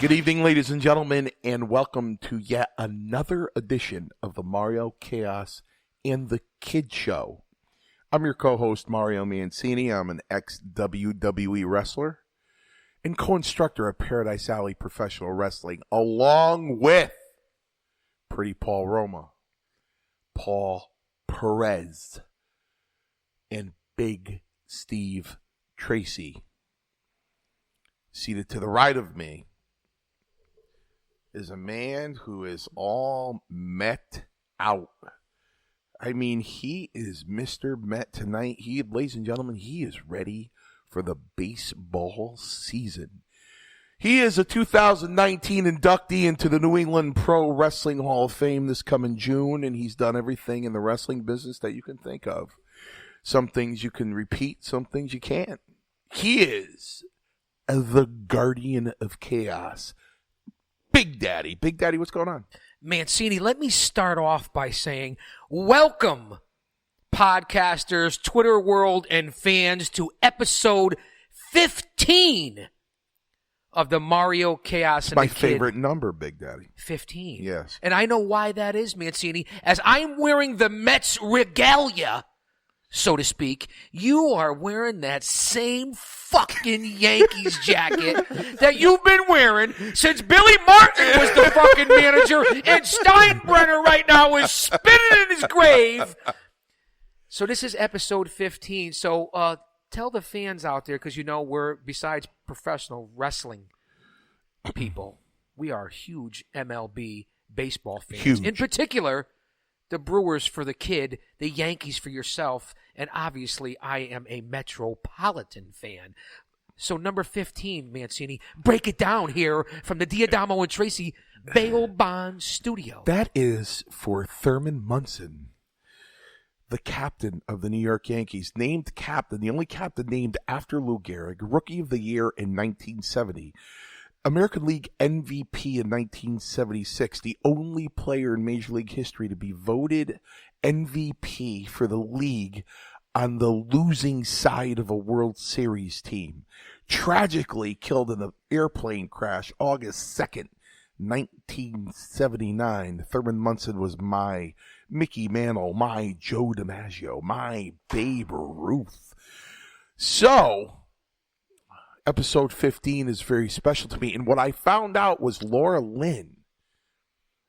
Good evening, ladies and gentlemen, and welcome to yet another edition of the Mario Chaos and the Kid Show. I'm your co-host, Mario Mancini. I'm an ex-WWE wrestler and co-instructor at Paradise Alley Professional Wrestling, along with Pretty Paul Roma, Paul Perez, and Big Steve Tracy. Seated to the right of me is a man who is all met out. I mean, he is Mr. Met tonight. Ladies and gentlemen, he is ready for the baseball season. He is a 2019 inductee into the New England Pro Wrestling Hall of Fame this coming June, and he's done everything in the wrestling business that you can think of. Some things you can repeat, some things you can't. He is the Guardian of Chaos, Big Daddy. Big Daddy, what's going on? Mancini, let me start off by saying welcome, podcasters, Twitter world, and fans, to episode 15 of the Mario Chaos and My the Kid. favorite number, Big Daddy. 15. Yes. And I know why that is, Mancini. As I'm wearing the Mets regalia, so to speak, you are wearing that same fucking Yankees jacket that you've been wearing since Billy Martin was the fucking manager and Steinbrenner right now is spinning in his grave. So this is episode 15. So tell the fans out there, because you know we're, besides professional wrestling people, we are huge MLB baseball fans. Huge. In particular, the Brewers for the Kid, the Yankees for yourself, and obviously I am a Metropolitan fan. So number 15, Mancini, break it down here from the Diadamo and Tracy Bail Bond studio. That is for Thurman Munson, the captain of the New York Yankees, named captain, the only captain named after Lou Gehrig, Rookie of the Year in 1970. American League MVP in 1976, the only player in Major League history to be voted MVP for the league on the losing side of a World Series team. Tragically killed in an airplane crash August 2nd, 1979. Thurman Munson was my Mickey Mantle, my Joe DiMaggio, my Babe Ruth. So episode 15 is very special to me. And what I found out was Laura Lynn,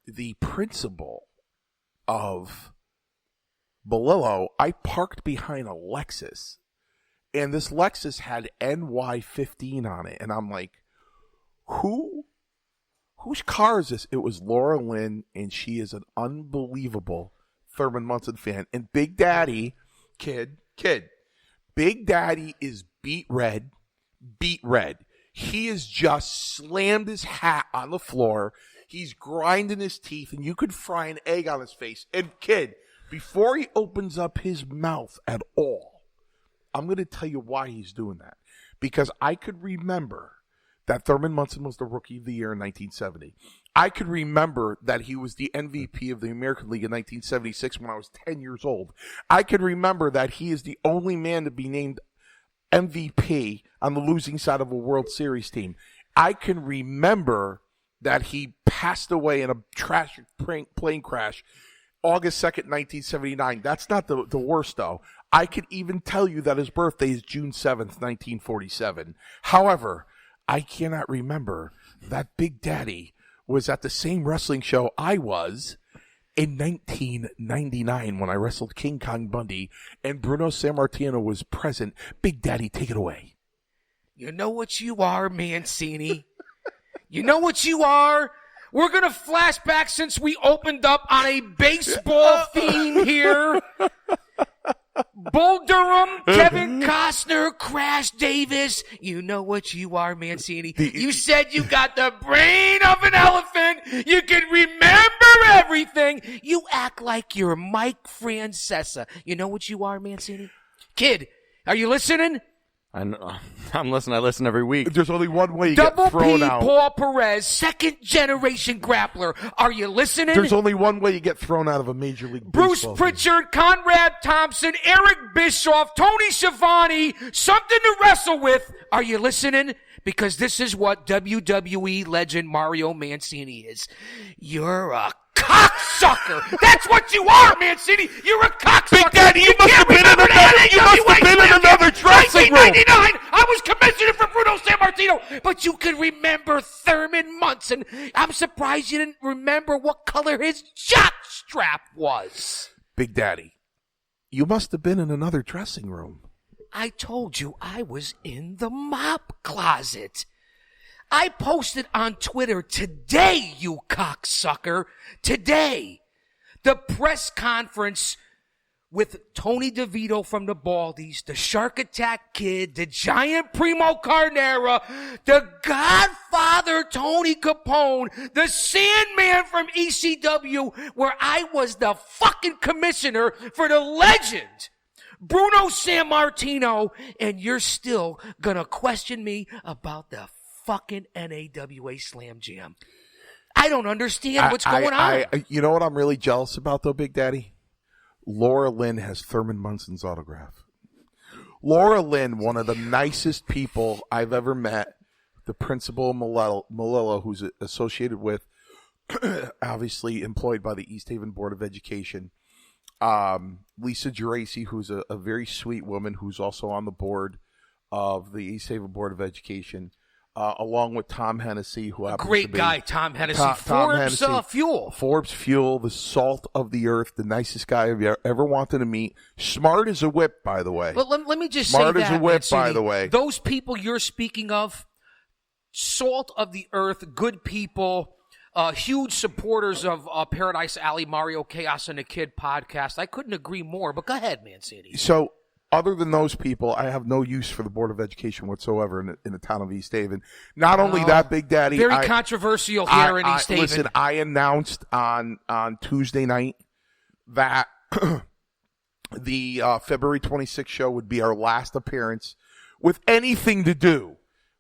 the principal of Balillo, I parked behind a Lexus. And this Lexus had NY15 on it. And I'm like, whose car is this? It was Laura Lynn, and she is an unbelievable Thurman Munson fan. And Big Daddy, kid, Big Daddy is beat red. He has just slammed his hat on the floor. He's grinding his teeth, and you could fry an egg on his face. And kid, before he opens up his mouth at all, I'm going to tell you why he's doing that. Because I could remember that Thurman Munson was the Rookie of the Year in 1970. I could remember that he was the MVP of the American League in 1976 when I was 10 years old. I could remember that he is the only man to be named MVP on the losing side of a World Series team. I can remember that he passed away in a tragic plane crash August 2nd, 1979. That's not the worst, though. I could even tell you that his birthday is June 7th, 1947. However, I cannot remember that Big Daddy was at the same wrestling show I was in 1999 when I wrestled King Kong Bundy and Bruno Sammartino was present. Big Daddy, take it away. You know what you are, Mancini. You know what you are. We're going to flash back since we opened up on a baseball theme here. Bull Durham, Kevin Costner, Crash Davis. You know what you are, Mancini. You said you got the brain of an elephant. You can remember everything. You act like you're Mike Francesa. You know what you are, Mancini? Kid, are you listening? I'm listening. I listen every week. There's only one way you Double get thrown P out. Paul Perez, second generation grappler. Are you listening? There's only one way you get thrown out of a Major League Bruce Baseball Pritchard, Conrad Thompson, Eric Bischoff, Tony Schiavone, something to wrestle with. Are you listening? Because this is what WWE legend Mario Mancini is. You're a cocksucker. That's what you are, Mancini. You're a cocksucker. Big Daddy, you must have been in another dressing room. 1999, I was commissioner for Bruno Sammartino. But you can remember Thurman Munson. I'm surprised you didn't remember what color his jock strap was. Big Daddy, you must have been in another dressing room. I told you I was in the mop closet. I posted on Twitter today, you cocksucker. Today. The press conference with Tony DeVito from the Baldies, the Shark Attack Kid, the Giant Primo Carnera, the Godfather Tony Capone, the Sandman from ECW, where I was the fucking commissioner for the legend Bruno Sammartino, and you're still gonna question me about the fucking NAWA Slam Jam. I don't understand what's going on. You know what I'm really jealous about, though, Big Daddy? Laura Lynn has Thurman Munson's autograph. Laura Lynn, one of the nicest people I've ever met, the principal Malillo, who's associated with, obviously employed by the East Haven Board of Education. Lisa Geraci, who's a very sweet woman who's also on the board of the East Haven Board of Education, along with Tom Hennessy, who happens great to be guy, Tom Hennessy. Tom Forbes Hennessy. Fuel. Forbes Fuel, the salt of the earth, the nicest guy I've ever wanted to meet. Smart as a whip, by the way. But let me just Smart say as that, a whip, Mancini, by the way. Those people you're speaking of, salt of the earth, good people, huge supporters of Paradise Alley, Mario Chaos, and the Kid podcast. I couldn't agree more, but go ahead, Mancini. So, other than those people, I have no use for the Board of Education whatsoever in the town of East Haven. Not only that, Big Daddy. Very controversial here in East Haven. Listen, I announced on Tuesday night that the February 26th show would be our last appearance with anything to do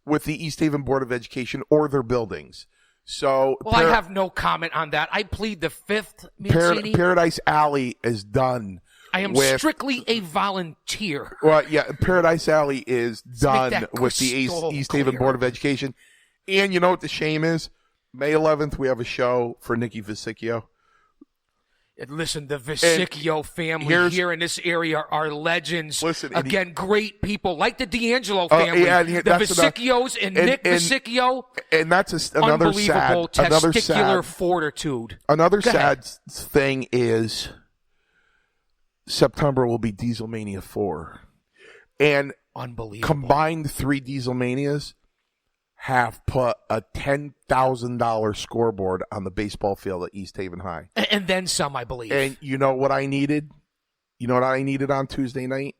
with the East Haven Board of Education or their buildings. So, well, I have no comment on that. I plead the fifth, Mancini. Paradise Alley is done. I am strictly a volunteer. Well, yeah, Paradise Alley is done with the East Haven Board of Education. And you know what the shame is? May 11th, we have a show for Nikki Vesicchio. And listen, the Vesicchio family here in this area are legends. Listen, again, great people like the D'Angelo family. The Vesicchios and Nick Vesicchio. And that's another unbelievable sad, testicular fortitude. Another sad thing is September will be Dieselmania 4. And unbelievable. Combined 3 Dieselmanias have put a $10,000 scoreboard on the baseball field at East Haven High. And then some, I believe. And you know what I needed? You know what I needed on Tuesday night?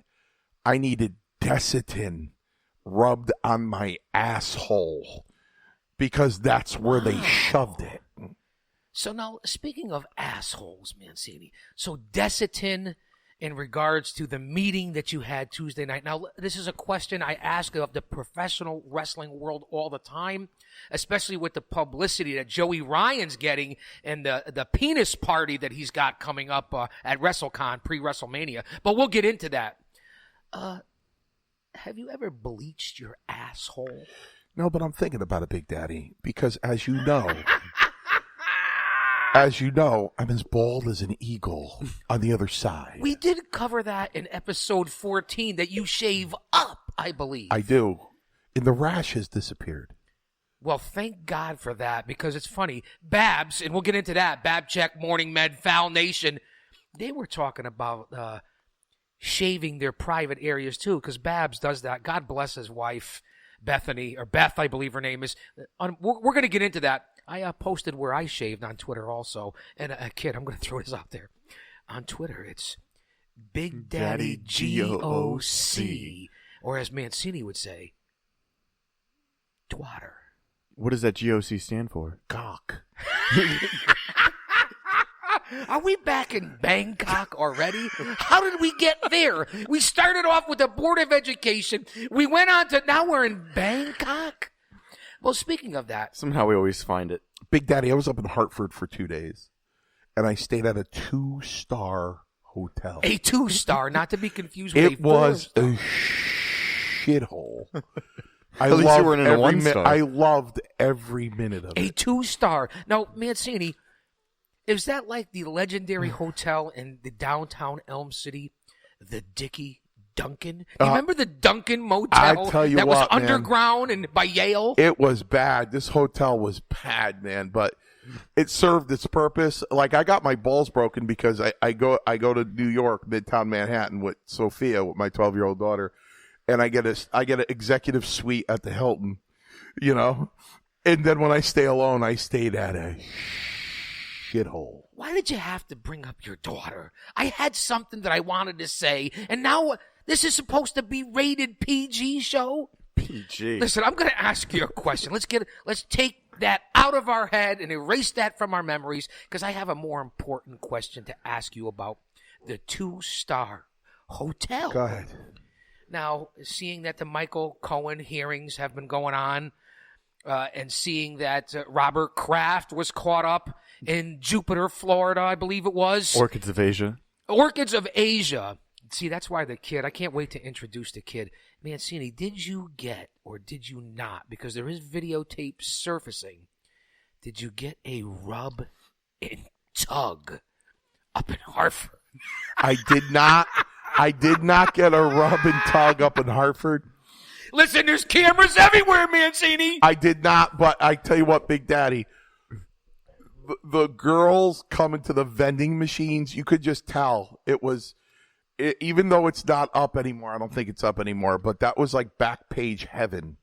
I needed Desitin rubbed on my asshole because that's where they shoved it. So now, speaking of assholes, Mancini, so Desitin in regards to the meeting that you had Tuesday night. Now, this is a question I ask of the professional wrestling world all the time, especially with the publicity that Joey Ryan's getting and the penis party that he's got coming up at Wrestlecon, pre-WrestleMania. But we'll get into that. Have you ever bleached your asshole? No, but I'm thinking about it, Big Daddy, because as you know, I'm as bald as an eagle on the other side. We did cover that in episode 14, that you shave up, I believe. I do. And the rash has disappeared. Well, thank God for that, because it's funny. Babs, and we'll get into that, Babcheck, Morning Med, Foul Nation, they were talking about shaving their private areas too, because Babs does that. God bless his wife, Bethany, or Beth, I believe her name is. We're going to get into that. I posted where I shaved on Twitter also. And kid, I'm going to throw this out there. On Twitter, it's Big Daddy GOC. Or as Mancini would say, Twatter. What does that GOC stand for? Gawk. Are we back in Bangkok already? How did we get there? We started off with the Board of Education. We went on to now we're in Bangkok. Well, speaking of that. Somehow we always find it. Big Daddy, I was up in Hartford for 2 days, and I stayed at a 2-star hotel. A 2-star, not to be confused with it a 4-star. was a shithole. At least you weren't in a 1-star. I loved every minute of A it. 2-star. Now, Mancini, is that like the legendary hotel in the downtown Elm City, the Dickie Duncan? Do you remember the Duncan Motel I tell you that what, was man. underground and by Yale? It was bad. This hotel was bad, man, but it served its purpose. Like, I got my balls broken because I go to New York, Midtown Manhattan with Sophia, with my 12-year-old daughter, and I get an executive suite at the Hilton, you know? And then when I stay alone, I stayed at a shithole. Why did you have to bring up your daughter? I had something that I wanted to say, and now this is supposed to be rated PG show? PG. Listen, I'm going to ask you a question. Let's take that out of our head and erase that from our memories, because I have a more important question to ask you about the 2-star hotel. Go ahead. Now, seeing that the Michael Cohen hearings have been going on, and seeing that Robert Kraft was caught up in Jupiter, Florida, I believe it was. Orchids of Asia. Orchids of Asia. See, that's why the kid, I can't wait to introduce the kid. Mancini, did you get or did you not, because there is videotape surfacing, did you get a rub and tug up in Hartford? I did not. I did not get a rub and tug up in Hartford. Listen, there's cameras everywhere, Mancini. I did not, but I tell you what, Big Daddy, the girls coming to the vending machines, you could just tell even though it's not up anymore, I don't think it's up anymore, but that was like back page heaven.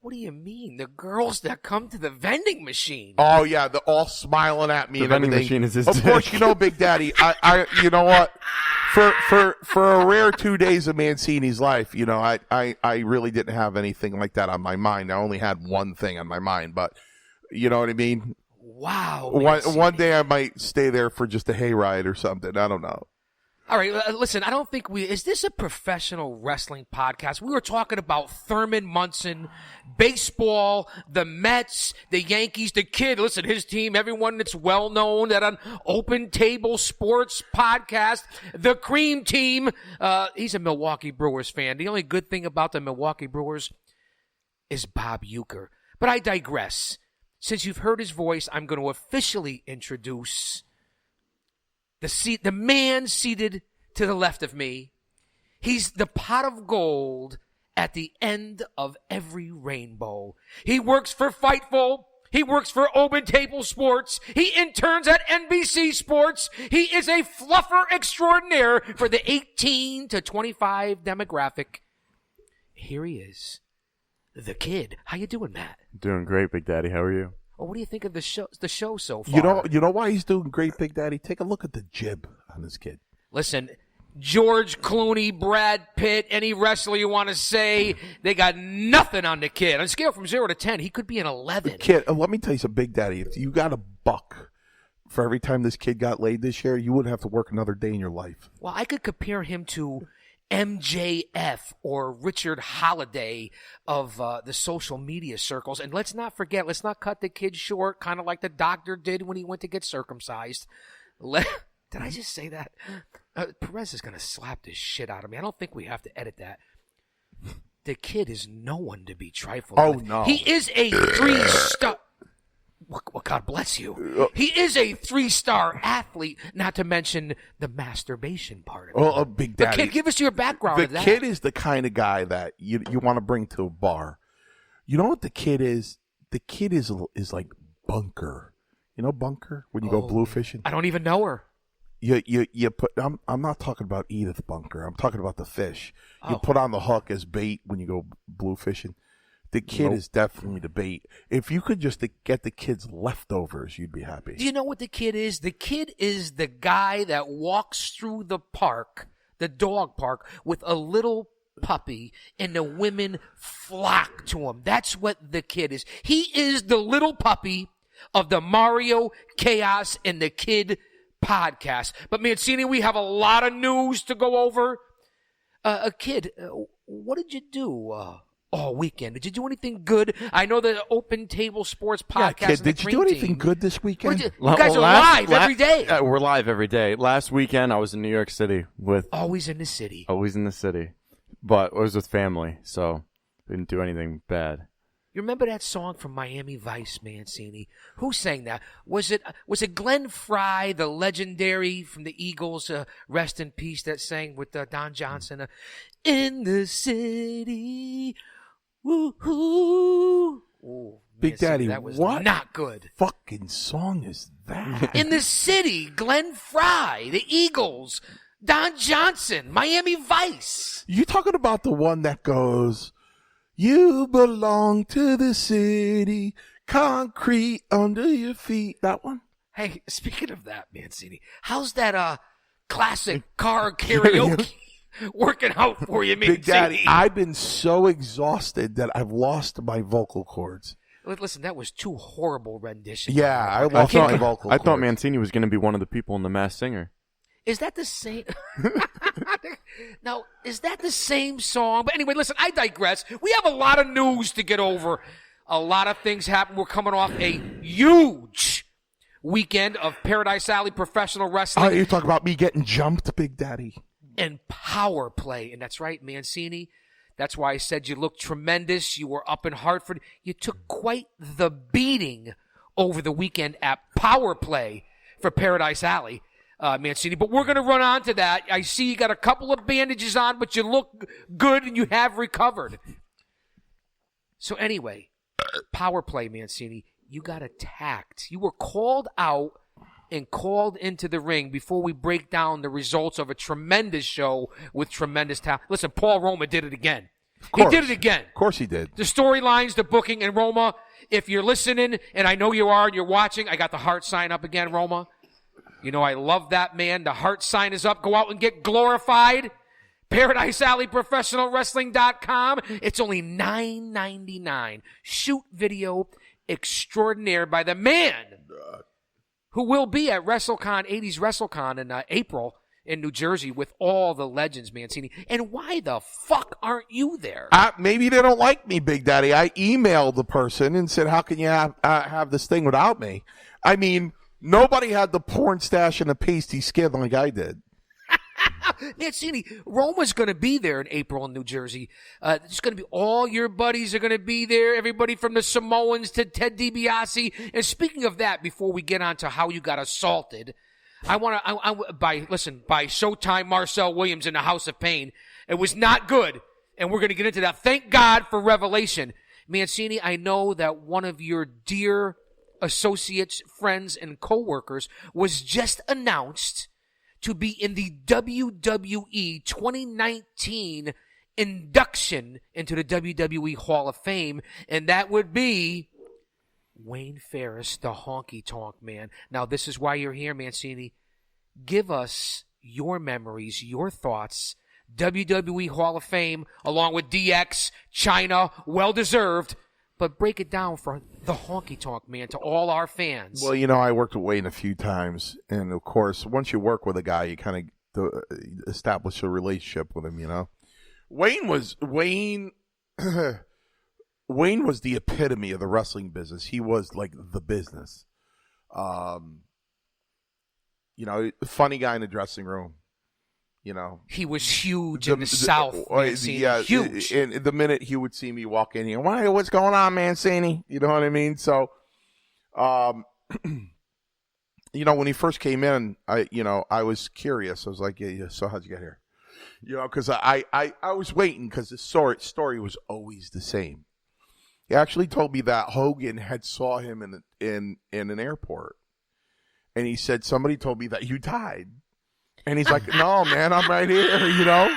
What do you mean? The girls that come to the vending machine? Oh yeah, they're all smiling at me The and vending everything. machine is his Of course, dick. you know, Big Daddy, I you know what? For a rare 2 days of Mancini's life, you know, I really didn't have anything like that on my mind. I only had one thing on my mind, but you know what I mean? Wow. One day I might stay there for just a hayride or something. I don't know. All right, listen, I don't think is this a professional wrestling podcast? We were talking about Thurman Munson, baseball, the Mets, the Yankees, the kid. Listen, his team, everyone that's well known that on Open Table Sports podcast, the Cream Team. He's a Milwaukee Brewers fan. The only good thing about the Milwaukee Brewers is Bob Uecker. But I digress. Since you've heard his voice, I'm going to officially introduce the man seated to the left of me. He's the pot of gold at the end of every rainbow. He works for Fightful. He works for Open Table Sports. He interns at NBC Sports. He is a fluffer extraordinaire for the 18 to 25 demographic. Here he is, the kid. How you doing, Matt? Doing great, Big Daddy. How are you? Well, what do you think of the show so far? You know why he's doing great, Big Daddy? Take a look at the jib on this kid. Listen, George Clooney, Brad Pitt, any wrestler you want to say, they got nothing on the kid. On a scale from 0 to 10, he could be an 11. Kid, let me tell you something, Big Daddy. If you got $1 for every time this kid got laid this year, you wouldn't have to work another day in your life. Well, I could compare him to MJF or Richard Holliday of the social media circles. And let's not forget, let's not cut the kid short, kind of like the doctor did when he went to get circumcised. Did I just say that? Perez is going to slap this shit out of me. I don't think we have to edit that. The kid is no one to be trifled with. No. He is a 3-star... Well, God bless you. He is a 3-star athlete, not to mention the masturbation part of it. Well, Big Daddy. The kid, give us your background of that. The kid is the kind of guy that you want to bring to a bar. You know what the kid is? The kid is like Bunker. You know Bunker? When you go blue fishing? I don't even know her. You put. I'm not talking about Edith Bunker. I'm talking about the fish. You put on the hook as bait when you go blue fishing. The kid is definitely the bait. If you could just get the kid's leftovers, you'd be happy. Do you know what the kid is? The kid is the guy that walks through the park, the dog park, with a little puppy, and the women flock to him. That's what the kid is. He is the little puppy of the Mario, Chaos, and the Kid podcast. But Mancini, we have a lot of news to go over. Kid, what did you do all weekend? Did you do anything good? I know the Open Table Sports podcast. Yeah, kid, did you do anything good this weekend? You guys are live every day. We're live every day. Last weekend, I was in New York City with... Always in the city. Always in the city. But I was with family, so didn't do anything bad. You remember that song from Miami Vice, Mancini? Who sang that? Was it Glenn Frey, the legendary from the Eagles, rest in peace, that sang with Don Johnson? In the city, woo-hoo. Ooh, Big Daddy, that was what not good. Fucking song is that? In the city, Glenn Frey, the Eagles, Don Johnson, Miami Vice. You talking about the one that goes... You belong to the city, concrete under your feet. That one? Hey, speaking of that, Mancini, how's that classic car karaoke working out for you, Mancini? Big Daddy, I've been so exhausted that I've lost my vocal cords. Listen, that was 2 horrible renditions. Yeah, I lost my vocal cords. I thought Mancini was going to be one of the people in The Masked Singer. Is that the same? Now, is that the same song? But anyway, listen, I digress. We have a lot of news to get over. A lot of things happen. We're coming off a huge weekend of Paradise Alley professional wrestling. Oh, you talk about me getting jumped, Big Daddy. And Power Play. And that's right, Mancini. That's why I said you looked tremendous. You were up in Hartford. You took quite the beating over the weekend at Power Play for Paradise Alley. Mancini, but we're going to run on to that. I see you got a couple of bandages on, but you look good and you have recovered. So anyway, Power Play, Mancini, you got attacked. You were called out and called into the ring before we break down the results of a tremendous show with tremendous talent. Listen, Paul Roma did it again. He did it again. Of course he did. The storylines, the booking, and Roma, if you're listening, and I know you are and you're watching, I got the heart sign up again, Roma. You know, I love that, man. The heart sign is up. Go out and get glorified. Paradise Alley Professional Wrestling.com. It's only $9.99. Shoot video extraordinaire by the man who will be at WrestleCon, 80s WrestleCon in April in New Jersey with all the legends, Mancini. And why the fuck aren't you there? Maybe they don't like me, Big Daddy. I emailed the person and said, how can you have this thing without me? I mean... Nobody had the porn stash and the pasty skin like I did. Mancini, Roma's going to be there in April in New Jersey. It's going to be all your buddies are going to be there. Everybody from the Samoans to Ted DiBiase. And speaking of that, before we get on to how you got assaulted, by Showtime Marcel Williams in the House of Pain. It was not good. And we're going to get into that. Thank God for Revelation. Mancini, I know that one of your dear associates, friends, and co-workers was just announced to be in the WWE 2019 induction into the WWE Hall of Fame, and that would be Wayne Ferris, the Honky Tonk Man. Now, this is why you're here, Mancini. Give us your memories, your thoughts. WWE Hall of Fame, along with DX, China, well-deserved. But break it down for the Honky Tonk Man to all our fans. Well, you know, I worked with Wayne a few times. And, of course, once you work with a guy, you kind of establish a relationship with him, you know. Wayne was the epitome of the wrestling business. He was like the business. You know, funny guy in the dressing room. You know, he was huge in the South. Yeah, huge. And the minute he would see me walk in here, what's going on, Mancini? You know what I mean? So, you know, when he first came in, I was curious. I was like, yeah. So how'd you get here? You know, because I was waiting because the story was always the same. He actually told me that Hogan had saw him in an airport, and he said somebody told me that you died. And he's like, no, man, I'm right here, you know?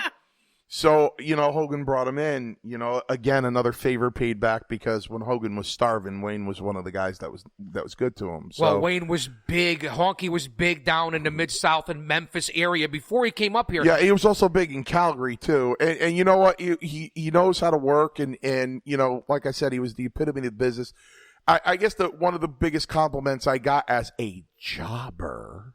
So, you know, Hogan brought him in, you know, again, another favor paid back because when Hogan was starving, Wayne was one of the guys that was good to him. So, well, Wayne was big. Honky was big down in the Mid-South and Memphis area before he came up here. Yeah, he was also big in Calgary, too. And you know what? He knows how to work. And, you know, like I said, he was the epitome of the business. I guess one of the biggest compliments I got as a jobber,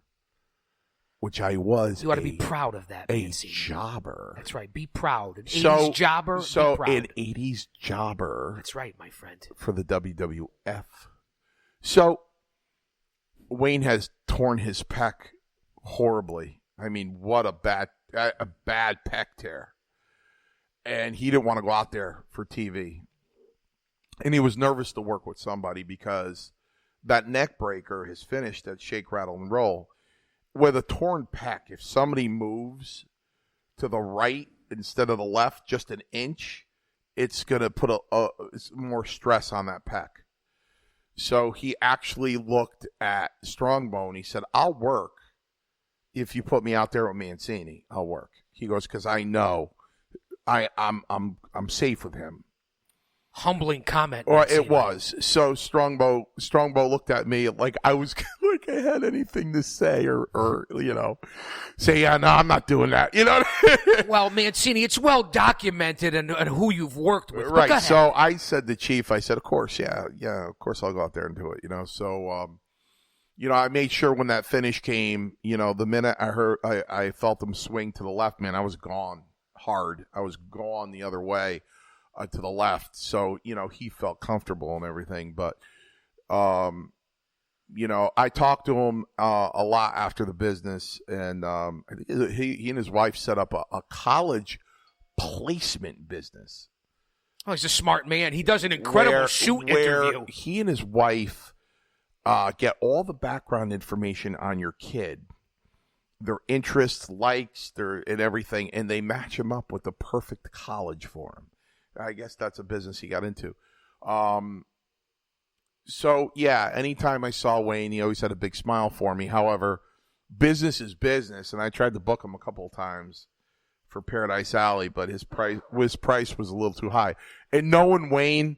which I was. You ought to be proud of that, Mancini. Jobber. That's right. Be proud. An 80s jobber. So be proud. An 80s jobber. That's right, my friend. For the WWF. So Wayne has torn his pec horribly. I mean, what a bad pec tear. And he didn't want to go out there for TV. And he was nervous to work with somebody because that neck breaker, his finish, that shake, rattle, and roll, with a torn pec, if somebody moves to the right instead of the left just an inch, it's going to put more stress on that pec. So he actually looked at Strongbone. He said, I'll work if you put me out there with Mancini. I'll work. He goes, because I know I'm safe with him. Humbling comment. Or it was. So Strongbow looked at me like I was like I had anything to say or say, yeah, no, I'm not doing that. You know? Well, Mancini, it's well documented and who you've worked with. Right. So I said to Chief, I said, of course, yeah, of course I'll go out there and do it, So, I made sure when that finish came, the minute I felt him swing to the left, man, I was gone hard. I was gone the other way. To the left, so he felt comfortable and everything. But I talked to him a lot after the business, and I think he and his wife set up a college placement business. Oh, he's a smart man. He does an incredible shoot interview. He and his wife get all the background information on your kid, their interests, likes, and everything, and they match him up with the perfect college for him. I guess that's a business he got into. So, yeah, anytime I saw Wayne, he always had a big smile for me. However, business is business, and I tried to book him a couple of times for Paradise Alley, but his price was a little too high. And knowing Wayne,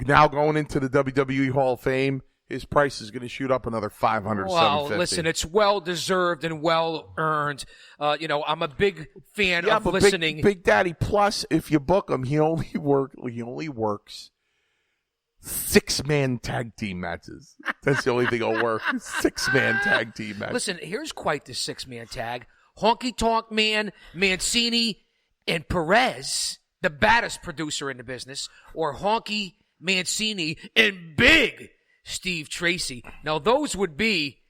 now going into the WWE Hall of Fame, his price is going to shoot up another $500, well, $750. Listen, it's well-deserved and well-earned. I'm a big fan of listening. Big Daddy, plus, if you book him, he only works 6-man tag team matches. That's the only thing he'll work. 6-man tag team matches. Listen, here's quite the 6-man tag. Honky Tonk Man, Mancini, and Perez, the baddest producer in the business, or Honky, Mancini, and Big Steve Tracy. Now, those would be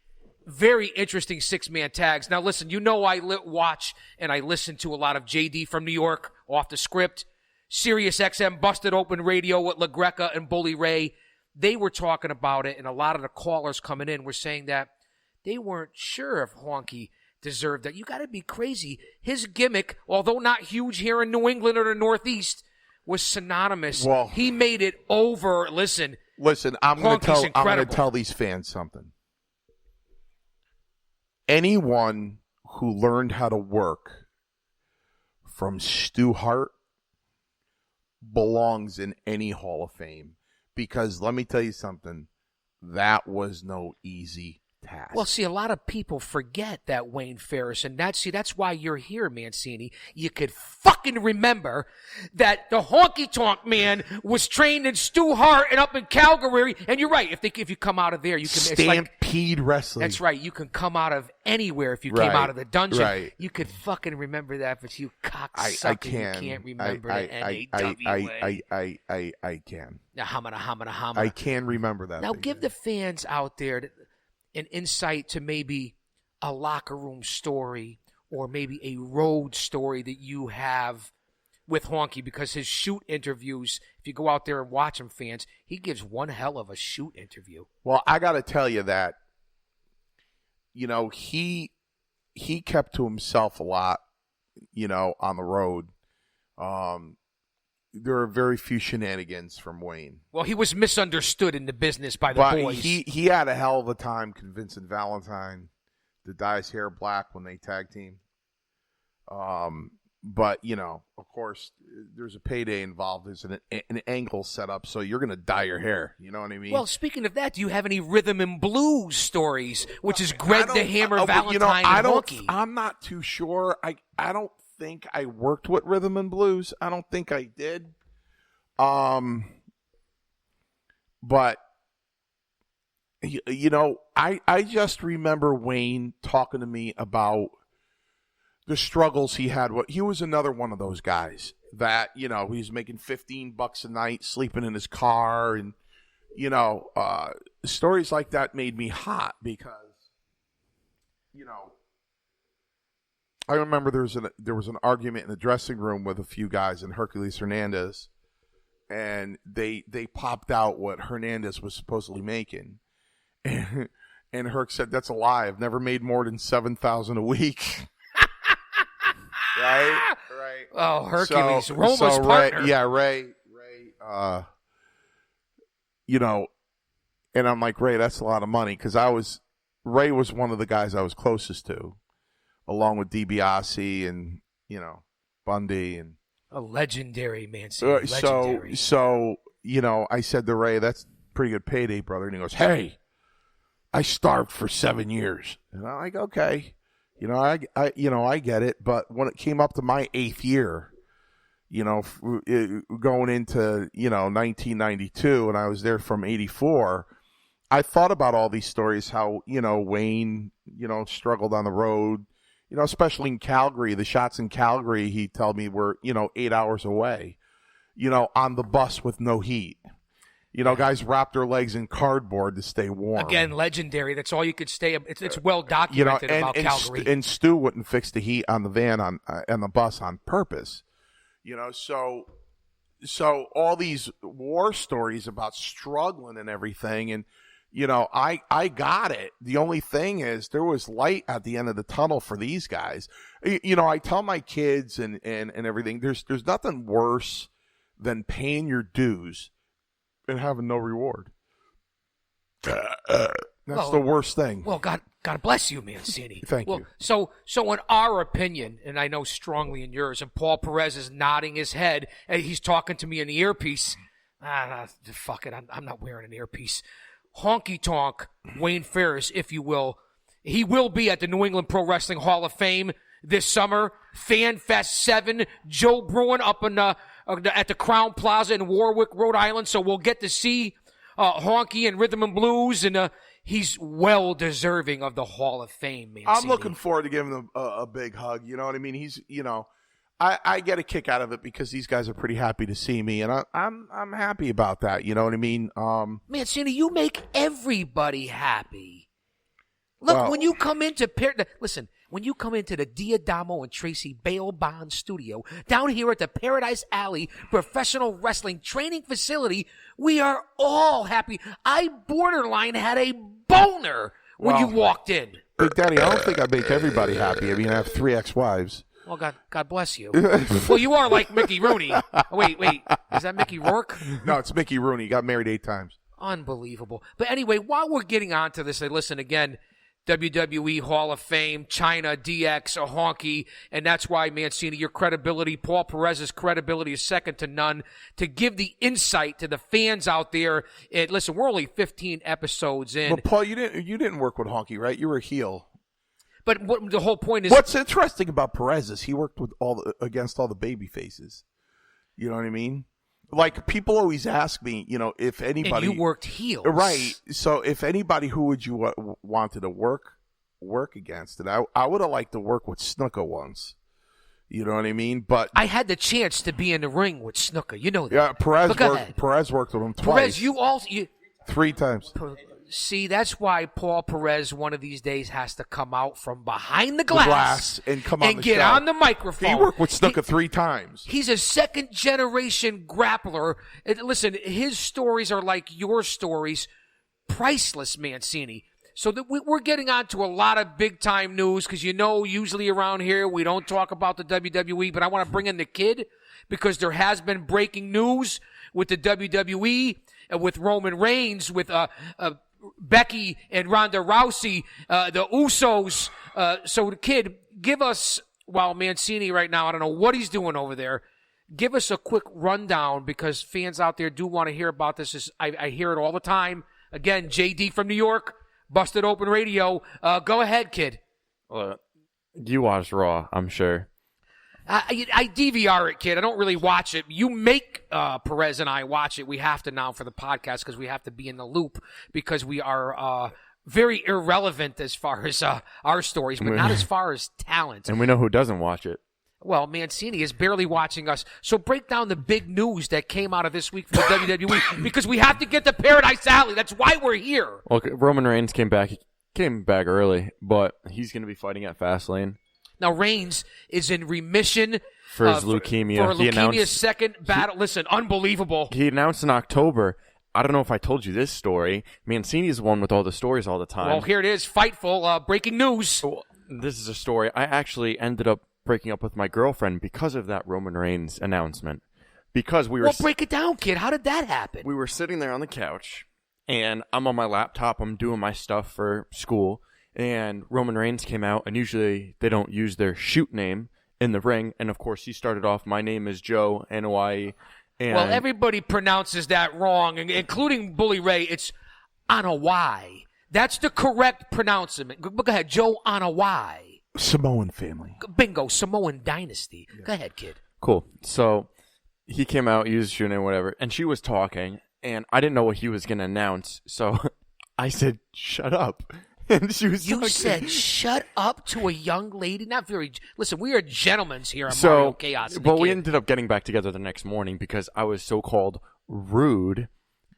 very interesting 6-man tags. Now, listen, I watch and I listen to a lot of JD from New York, Off the Script, Sirius XM, Busted Open Radio with LaGreca and Bully Ray. They were talking about it, and a lot of the callers coming in were saying that they weren't sure if Honky deserved that. You got to be crazy. His gimmick, although not huge here in New England or the Northeast, was synonymous. Well, he made it over. Listen, I'm going to tell these fans something. Anyone who learned how to work from Stu Hart belongs in any Hall of Fame, because let me tell you something, that was no easy task. Well, see, a lot of people forget that Wayne Ferris, and that's why you're here, Mancini. You could fucking remember that the Honky Tonk Man was trained in Stu Hart and up in Calgary, and you're right. If you come out of there, you can Stampede Wrestling. That's right. You can come out of anywhere if you came out of the dungeon. Right. You could fucking remember that, but you cocksucker, you can't remember the NAWA. I can. Now, hamana. I can remember that. Now, give the fans out there an insight to maybe a locker room story or maybe a road story that you have with Honky, because his shoot interviews, if you go out there and watch him, fans, he gives one hell of a shoot interview. Well, I got to tell you that, he kept to himself a lot, on the road. There are very few shenanigans from Wayne. Well, he was misunderstood in the business by the boys. He had a hell of a time convincing Valentine to dye his hair black when they tag team. But, of course, there's a payday involved. There's an angle set up, so you're going to dye your hair. You know what I mean? Well, speaking of that, do you have any rhythm and blues stories, which is Greg the Hammer, Valentine, and Honky? I'm not too sure. I don't think I worked with rhythm and blues. I don't think I did. But You know, I just remember Wayne talking to me about the struggles he had. He was another one of those guys that, you know, he's making $15 a night, sleeping in his car, and, you know, stories like that made me hot because, you know, I remember there was an argument in the dressing room with a few guys and Hercules Hernandez, and they popped out what Hernandez was supposedly making, and Herc said, "That's a lie. I've never made more than $7,000 a week." Right. Oh, Hercules, Roma's partner. Ray. You know, and I'm like, Ray, that's a lot of money, because Ray was one of the guys I was closest to, along with DiBiase and, you know, Bundy and a legendary Mancini. Legendary. So you know, I said to Ray, "That's pretty good payday, brother." And he goes, "Hey, I starved for 7 years," and I'm like, "Okay." You know, I get it, but when it came up to my 8th year, you know, going into, you know, 1992, and I was there from 84, I thought about all these stories, how, you know, Wayne, you know, struggled on the road, you know, especially in Calgary. The shots in Calgary, he told me, were, you know, 8 hours away, you know, on the bus with no heat. You know, guys wrap their legs in cardboard to stay warm. Again, legendary. That's all you could stay. It's well documented, you know, about Calgary. And Stu wouldn't fix the heat on the van and the bus on purpose. You know, so all these war stories about struggling and everything, and, you know, I got it. The only thing is, there was light at the end of the tunnel for these guys. You know, I tell my kids and everything, there's nothing worse than paying your dues and having no reward. That's the worst thing. Well, God bless you, Mancini. Thank you. So in our opinion, and I know strongly in yours, and Paul Perez is nodding his head, and he's talking to me in the earpiece. Fuck it, I'm not wearing an earpiece. Honky Tonk, Wayne Ferris, if you will. He will be at the New England Pro Wrestling Hall of Fame this summer. Fan Fest 7, Joe Bruin up in at the Crown Plaza in Warwick, Rhode Island. So we'll get to see Honky and Rhythm and Blues, and he's well deserving of the Hall of Fame, Mancini. I'm looking forward to giving him a big hug. You know what I mean? He's, you know, I get a kick out of it because these guys are pretty happy to see me, and I'm happy about that. You know what I mean? Mancini, you make everybody happy. Look, when you come into listen. When you come into the Diadamo and Tracy Bail Bond studio down here at the Paradise Alley Professional Wrestling Training Facility, we are all happy. I borderline had a boner when you walked in. Big Daddy, I don't think I make everybody happy. I mean, I have 3 ex-wives. Well, God bless you. Well, you are like Mickey Rooney. Oh, wait. Is that Mickey Rourke? No, it's Mickey Rooney. He got married 8 times. Unbelievable. But anyway, while we're getting on to this, listen again, WWE Hall of Fame, China, DX, a Honky, and that's why, Mancini, your credibility, Paul Perez's credibility is second to none, to give the insight to the fans out there. And listen, we're only 15 episodes in. But Paul, you didn't work with Honky, right? You were a heel. But the whole point is, what's interesting about Perez is he worked with against all the baby faces. You know what I mean? Like, people always ask me, you know, if anybody. And you worked heels. Right. So if anybody, who would you wanted to work against? And I would have liked to work with Snuka once. You know what I mean? But I had the chance to be in the ring with Snuka. You know that. Yeah, Perez worked with him twice. Perez, 3 times. See, that's why Paul Perez one of these days has to come out from behind the glass and come on and the get show. on the microphone. He worked with Snuka 3 times. He's a second-generation grappler. And listen, his stories are like your stories, priceless, Mancini. So we're getting on to a lot of big-time news because, you know, usually around here we don't talk about the WWE, but I want to bring in the kid because there has been breaking news with the WWE, with Roman Reigns, with Becky and Ronda Rousey, the Usos. So the kid, give us, while Mancini right now, I don't know what he's doing over there, give us a quick rundown because fans out there do want to hear about this. I hear it all the time. Again, JD from New York, Busted Open Radio. Go ahead, kid. You watched Raw, I'm sure. I DVR it, kid. I don't really watch it. You make Perez and I watch it. We have to now for the podcast because we have to be in the loop because we are very irrelevant as far as our stories, but not as far as talent. And we know who doesn't watch it. Well, Mancini is barely watching us. So break down the big news that came out of this week from the WWE because we have to get to Paradise Alley. That's why we're here. Well, Roman Reigns came back. He came back early, but he's going to be fighting at Fastlane. Now, Reigns is in remission for his leukemia. For leukemia's second battle. Listen, unbelievable. He announced in October. I don't know if I told you this story. Mancini is the one with all the stories all the time. Well, here it is. Fightful. Breaking news. This is a story. I actually ended up breaking up with my girlfriend because of that Roman Reigns announcement. Because we were... Well, break it down, kid. How did that happen? We were sitting there on the couch, and I'm on my laptop. I'm doing my stuff for school. And Roman Reigns came out, and usually they don't use their shoot name in the ring. And, of course, he started off, my name is Joe, N-O-I-E. Well, everybody pronounces that wrong, including Bully Ray. It's Anawai. That's the correct pronouncement. Go ahead, Joe Anawai. Samoan family. Bingo, Samoan dynasty. Yeah. Go ahead, kid. Cool. So he came out, used shooting and whatever, and she was talking, and I didn't know what he was going to announce. So I said, shut up. And she was You talking. said shut up to a young lady? Not very... Listen, we are gentlemen here on Mario Chaos. But we ended up getting back together the next morning because I was so-called rude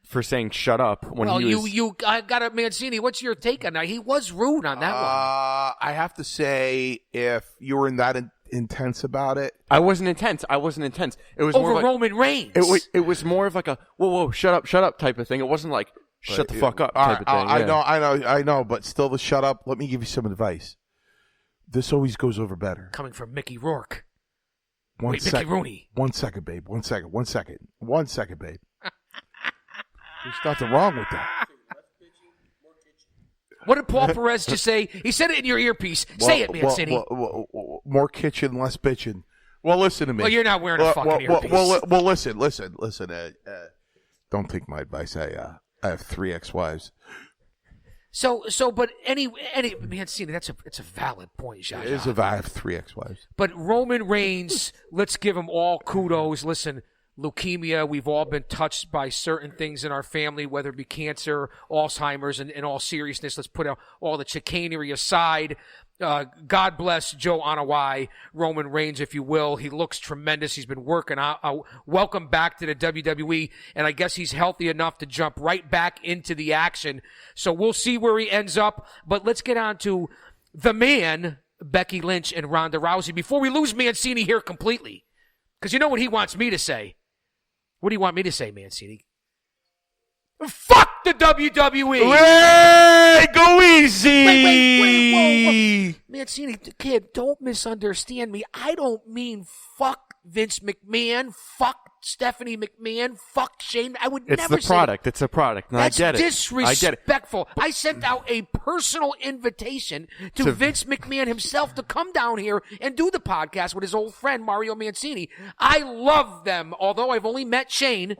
for saying shut up when he was... I got a Mancini. What's your take on that? He was rude on that one. I have to say, if you were that intense about it... I wasn't intense. It was over more like, Roman Reigns. It was more of like a, whoa, shut up type of thing. It wasn't like... Shut the fuck up type of thing. I know, but still the shut up. Let me give you some advice. This always goes over better. Coming from Mickey Rourke. Mickey Rooney. 1 second, babe. 1 second, babe. There's nothing wrong with that. What did Paul Perez just say? He said it in your earpiece. Say it, Mancini. More kitchen, less bitching. Well, listen to me. Well, you're not wearing a fucking earpiece. Well, listen. Don't take my advice. I have 3 ex-wives. But any Mancini, it's a valid point, Zsa. I have 3 ex-wives. But Roman Reigns, let's give him all kudos. Listen, leukemia, we've all been touched by certain things in our family, whether it be cancer, Alzheimer's, and in all seriousness, let's put all the chicanery aside. God bless Joe Anawai, Roman Reigns, if you will. He looks tremendous. He's been working out. Welcome back to the WWE, and I guess he's healthy enough to jump right back into the action. So we'll see where he ends up. But let's get on to the man, Becky Lynch and Ronda Rousey, before we lose Mancini here completely. Because you know what he wants me to say. What do you want me to say, Mancini? Fuck the WWE! Hey, go easy! Wait, whoa. Mancini, kid, don't misunderstand me. I don't mean fuck Vince McMahon, fuck Stephanie McMahon, fuck Shane. I would never say... It's a product. No, That's I get it. Disrespectful. I sent out a personal invitation to Vince McMahon himself to come down here and do the podcast with his old friend Mario Mancini. I love them, although I've only met Shane.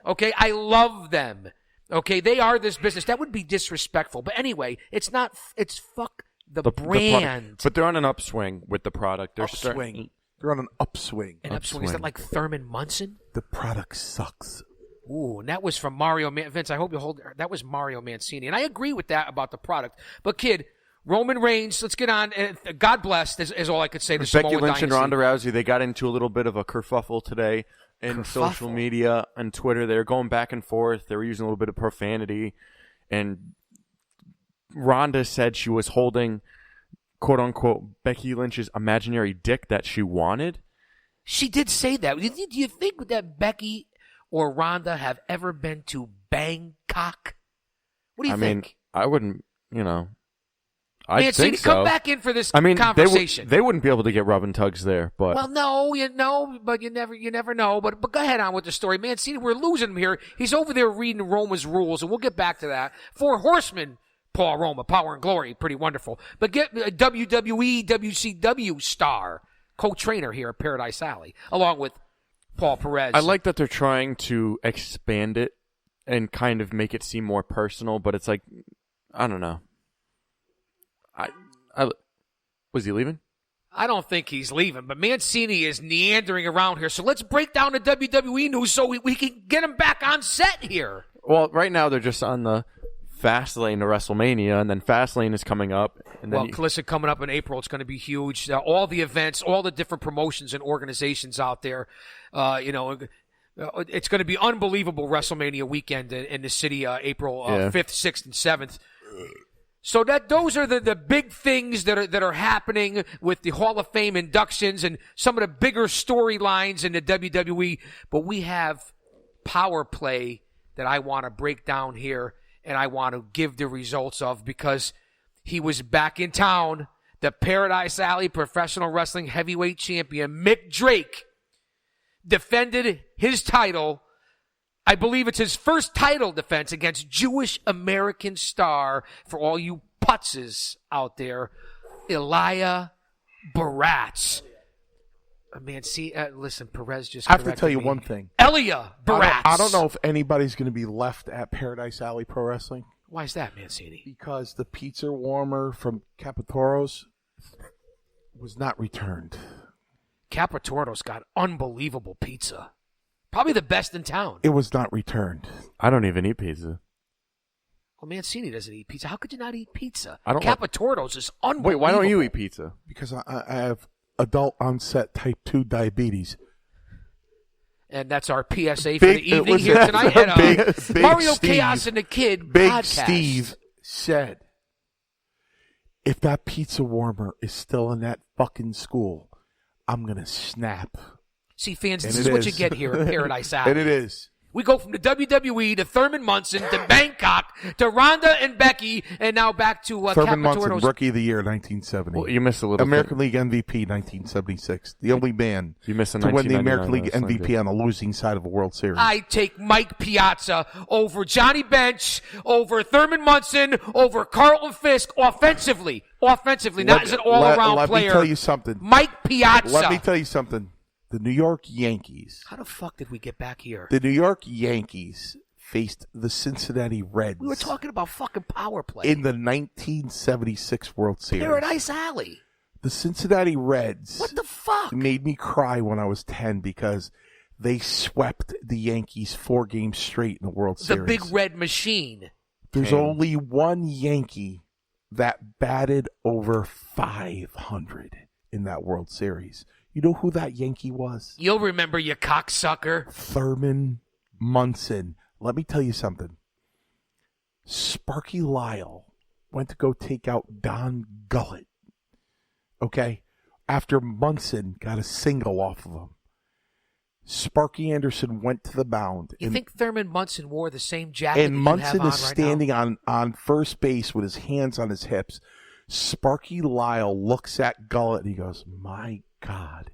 Okay, I love them. Okay, they are this business. That would be disrespectful. But anyway, it's not. It's fuck the brand. But they're on an upswing with the product. They're They're on an upswing. An upswing. Is that like Thurman Munson? The product sucks. Ooh, and that was from Mario Vince. I hope you hold. That was Mario Mancini, and I agree with that about the product. But kid, Roman Reigns. Let's get on. God bless is all I could say. Becky Lynch and Ronda Rousey. They got into a little bit of a kerfuffle today. In social media and Twitter, they were going back and forth. They were using a little bit of profanity. And Ronda said she was holding, quote-unquote, Becky Lynch's imaginary dick that she wanted. She did say that. Do you think that Becky or Ronda have ever been to Bangkok? What do you think? I mean, I wouldn't, I think so. Come back in for this conversation. They wouldn't be able to get rub and tugs there, but well, no, but you never know. But go ahead on with the story, man. See, we're losing him here. He's over there reading Roma's rules, and we'll get back to that. 4 Horsemen, Paul Roma, Power and Glory, pretty wonderful. But get a WWE, WCW star, co-trainer here at Paradise Alley, along with Paul Perez. I like that they're trying to expand it and kind of make it seem more personal, but it's like, I don't know. Was he leaving? I don't think he's leaving, but Mancini is meandering around here. So let's break down the WWE news so we can get him back on set here. Well, right now they're just on the fast lane to WrestleMania, and then fast lane is coming up. And then listen, coming up in April, it's going to be huge. All the events, all the different promotions and organizations out there, it's going to be unbelievable WrestleMania weekend in the city, April 5th, 6th, and 7th. So those are the big things that are happening with the Hall of Fame inductions and some of the bigger storylines in the WWE. But we have Power Play that I want to break down here and I want to give the results of because he was back in town. The Paradise Alley Professional Wrestling Heavyweight Champion Mik Drake defended his title. I believe it's his first title defense against Jewish American star, for all you putzes out there, Elia Baratz. Man, listen, Perez just I have to tell you one thing. Elia Baratz. I don't know if anybody's going to be left at Paradise Alley Pro Wrestling. Why is that, Mancini? Because the pizza warmer from Capitoro's was not returned. Capitoro's got unbelievable pizza. Probably the best in town. It was not returned. I don't even eat pizza. Well, Mancini doesn't eat pizza. How could you not eat pizza? I don't. Capitoro's is unbelievable. Wait, why don't you eat pizza? Because I have adult onset type 2 diabetes. And that's our PSA for the evening here tonight at Big Mario Steve, Chaos and the Kid Big podcast. Steve said, if that pizza warmer is still in that fucking school, I'm going to snap. See, fans, this is what you get here at Paradise Alley. And it is. We go from the WWE to Thurman Munson to Bangkok to Ronda and Becky, and now back to Thurman Capitoro's. Munson, Rookie of the Year, 1970. Well, you missed a little American League MVP, 1976. The only man You missed to win the American 1999, League MVP on the losing side of a World Series. I take Mike Piazza over Johnny Bench, over Thurman Munson, over Carlton Fisk offensively. Not as an all-around player. Let me tell you something. Mike Piazza. Let me tell you something. The New York Yankees. How the fuck did we get back here? The New York Yankees faced the Cincinnati Reds. We were talking about fucking Power Play. In the 1976 World Series. Paradise Alley. The Cincinnati Reds. What the fuck? Made me cry when I was 10 because they swept the Yankees 4 games straight in the World Series. The big red machine. There's only one Yankee that batted over 500 in that World Series. You know who that Yankee was? You'll remember, you cocksucker. Thurman Munson. Let me tell you something. Sparky Lyle went to go take out Don Gullett. Okay? After Munson got a single off of him. Sparky Anderson went to the mound. You think Thurman Munson wore the same jacket and that Munson you have is on standing right on first base with his hands on his hips. Sparky Lyle looks at Gullett and he goes, my God,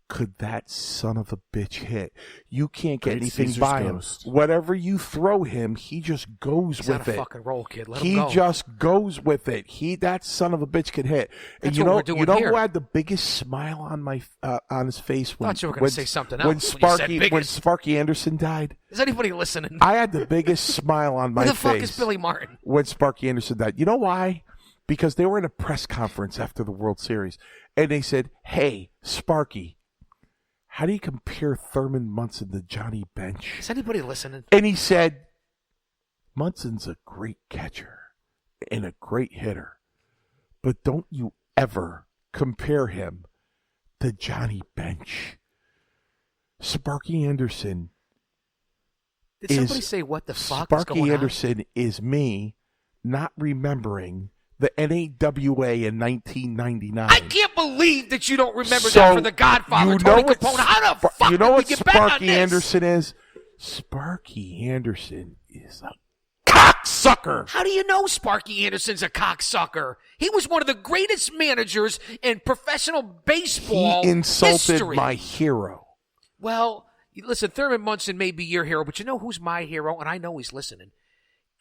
could that son of a bitch hit? You can't get anything Caesar's by ghost. him. Whatever you throw him, he just goes He's with on a it. fucking roll, kid. Let He him go. just goes with it. That son of a bitch can hit. And That's you what know, we're doing you know here. who had the biggest smile on his face when Thought you were going to say something else when when you said Sparky when biggest. Sparky Anderson died? Is anybody listening? I had the biggest smile on my Who the face. fuck is Billy Martin? When Sparky Anderson died. You know why? Because they were in a press conference after the World Series, and they said, hey, Sparky, how do you compare Thurman Munson to Johnny Bench? Is anybody listening? And he said, Munson's a great catcher and a great hitter, but don't you ever compare him to Johnny Bench. Sparky Anderson Did somebody say what the fuck is Sparky going Anderson is me not remembering the NAWA in 1999. I can't believe that you don't remember So, that for The Godfather, you Tony know what Capone. How the fuck you know did we what get back on Sparky this? Anderson is? Sparky Anderson is a cocksucker. How do you know Sparky Anderson's a cocksucker? He was one of the greatest managers in professional baseball He insulted history. my hero. Well, listen, Thurman Munson may be your hero, but you know who's my hero? And I know he's listening.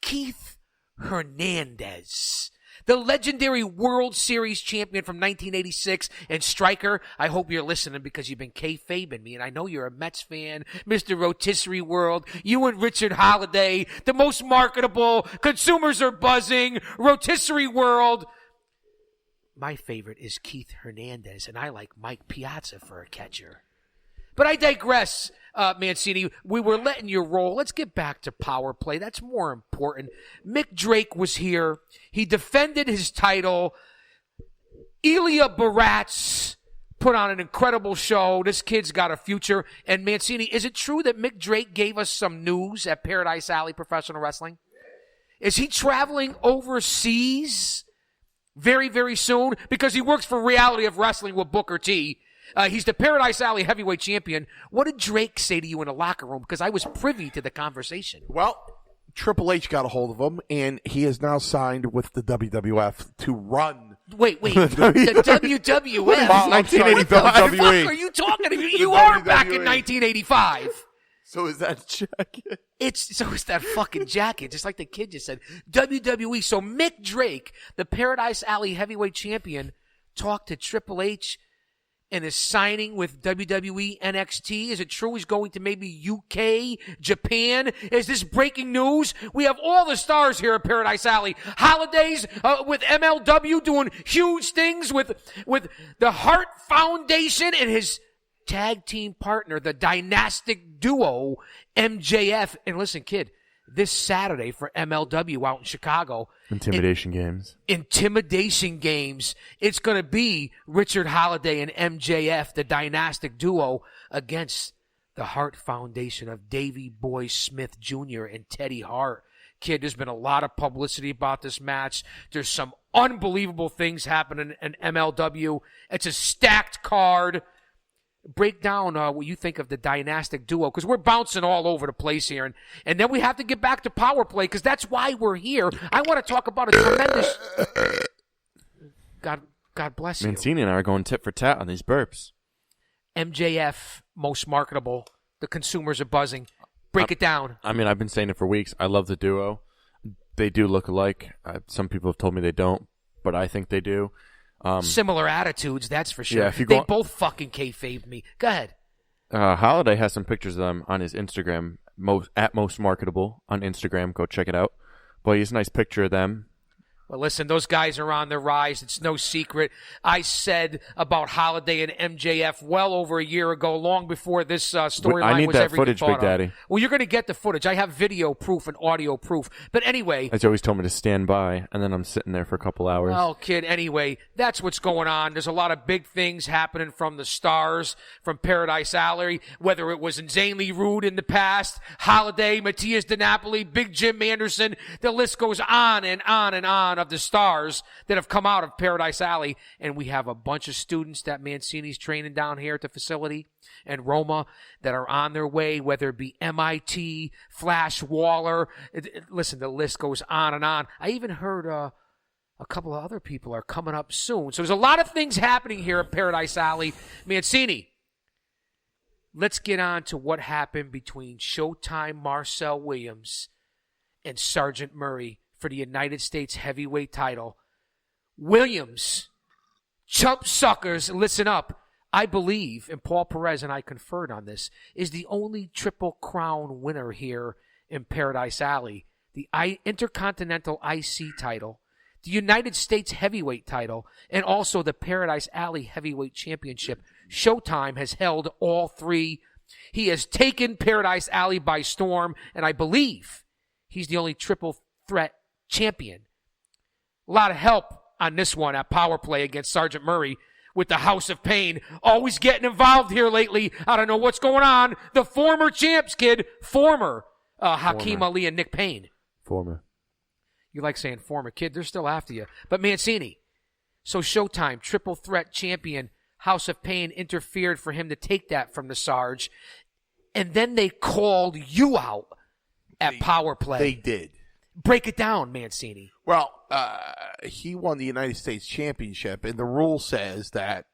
Keith Hernandez. The legendary World Series champion from 1986. And Stryker, I hope you're listening because you've been kayfabing me. And I know you're a Mets fan. Mr. Rotisserie World. You and Richard Holliday. The most marketable. Consumers are buzzing. Rotisserie World. my favorite is Keith Hernandez, and I like Mike Piazza for a catcher. But I digress, Mancini. We were letting you roll. Let's get back to power play. That's more important. Mik Drake was here. He defended his title. Ilya Baratz put on an incredible show. This kid's got a future. And Mancini, is it true that Mik Drake gave us some news at Paradise Alley Professional Wrestling? Is he traveling overseas very, very soon? Because he works for Reality of Wrestling with Booker T. He's the Paradise Alley heavyweight champion. What did Drake say to you in the locker room? Because I was privy to the conversation. Well, Triple H got a hold of him, and he is now signed with the WWF to run. Wait. The WWF? 1985 What the fuck are you talking about? You are back in 1985. So is that jacket? It's that fucking jacket, just like the kid just said. WWE. So Mik Drake, the Paradise Alley heavyweight champion, talked to Triple H and is signing with WWE NXT. Is it true he's going to maybe UK, Japan? Is this breaking news? We have all the stars here at Paradise Alley. Hollidays with MLW doing huge things with the Hart Foundation and his tag team partner, the dynastic duo MJF. And listen, kid, this Saturday for MLW out in Chicago. Intimidation games. It's going to be Richard Holliday and MJF, the dynastic duo, against the Hart Foundation of Davey Boy Smith Jr. and Teddy Hart. Kid, there's been a lot of publicity about this match. There's some unbelievable things happening in MLW. It's a stacked card. Break down what you think of the dynastic duo, because we're bouncing all over the place here. And then we have to get back to power play, because that's why we're here. I want to talk about a tremendous... God bless you. Mancini and I are going tit for tat on these burps. MJF, most marketable. The consumers are buzzing. Break it down. I mean, I've been saying it for weeks. I love the duo. They do look alike. Some people have told me they don't, but I think they do. Similar attitudes, that's for sure. Yeah, if you they both fucking kayfabed me. Go ahead. Holliday has some pictures of them on his Instagram, at most marketable on Instagram. Go check it out. Boy, he's a nice picture of them. Well, listen, those guys are on the rise. It's no secret. I said about Holliday and MJF well over a year ago, long before this storyline was ever I need that footage, thought Big Daddy. of. Well, you're going to get the footage. I have video proof and audio proof. But anyway. As you always told me to stand by, and then I'm sitting there for a couple hours. Oh, kid, anyway, that's what's going on. There's a lot of big things happening from the stars, from Paradise Alley, whether it was Insanely Rude in the past, Holliday, Matias DiNapoli, Big Jim Anderson. The list goes on and on and on of the stars that have come out of Paradise Alley. And we have a bunch of students that Mancini's training down here at the facility and Roma that are on their way, whether it be MIT, Flash Waller. Listen, the list goes on and on. I even heard a couple of other people are coming up soon. So there's a lot of things happening here at Paradise Alley. Mancini, let's get on to what happened between Showtime Marcel Williams and Sergeant Murray for the United States heavyweight title. Williams, chump suckers, listen up. I believe, and Paul Perez and I conferred on this, is the only Triple Crown winner here in Paradise Alley. The Intercontinental IC title, the United States heavyweight title, and also the Paradise Alley heavyweight championship. Showtime has held all three. He has taken Paradise Alley by storm, and I believe he's the only triple threat champion. A lot of help on this one at Power Play against Sergeant Murray with the House of Pain. Always getting involved here lately. I don't know what's going on. The former champs, kid. Former. Hakeem Ali and Nick Payne. Former. You like saying former, kid. They're still after you. But Mancini. So Showtime, triple threat champion, House of Pain interfered for him to take that from the Sarge. And then they called you out at Power Play. They did. Break it down, Mancini. Well, he won the United States Championship, and the rule says that,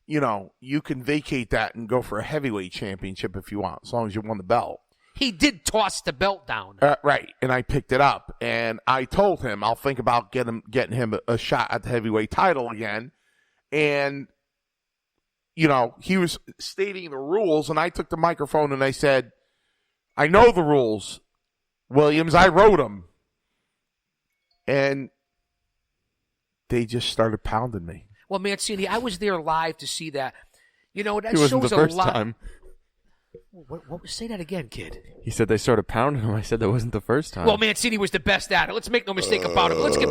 you can vacate that and go for a heavyweight championship if you want, as long as you won the belt. He did toss the belt down. Right, and I picked it up, and I told him I'll think about getting him a shot at the heavyweight title again, and, he was stating the rules, and I took the microphone and I said, I know the rules, Williams, I wrote them. And they just started pounding me. Well, Mancini, I was there live to see that. You know, that It wasn't shows the first a lot. time. Say that again, kid. He said they started pounding him. I said that wasn't the first time. Well, Mancini was the best at it. Let's make no mistake about it. Let's get.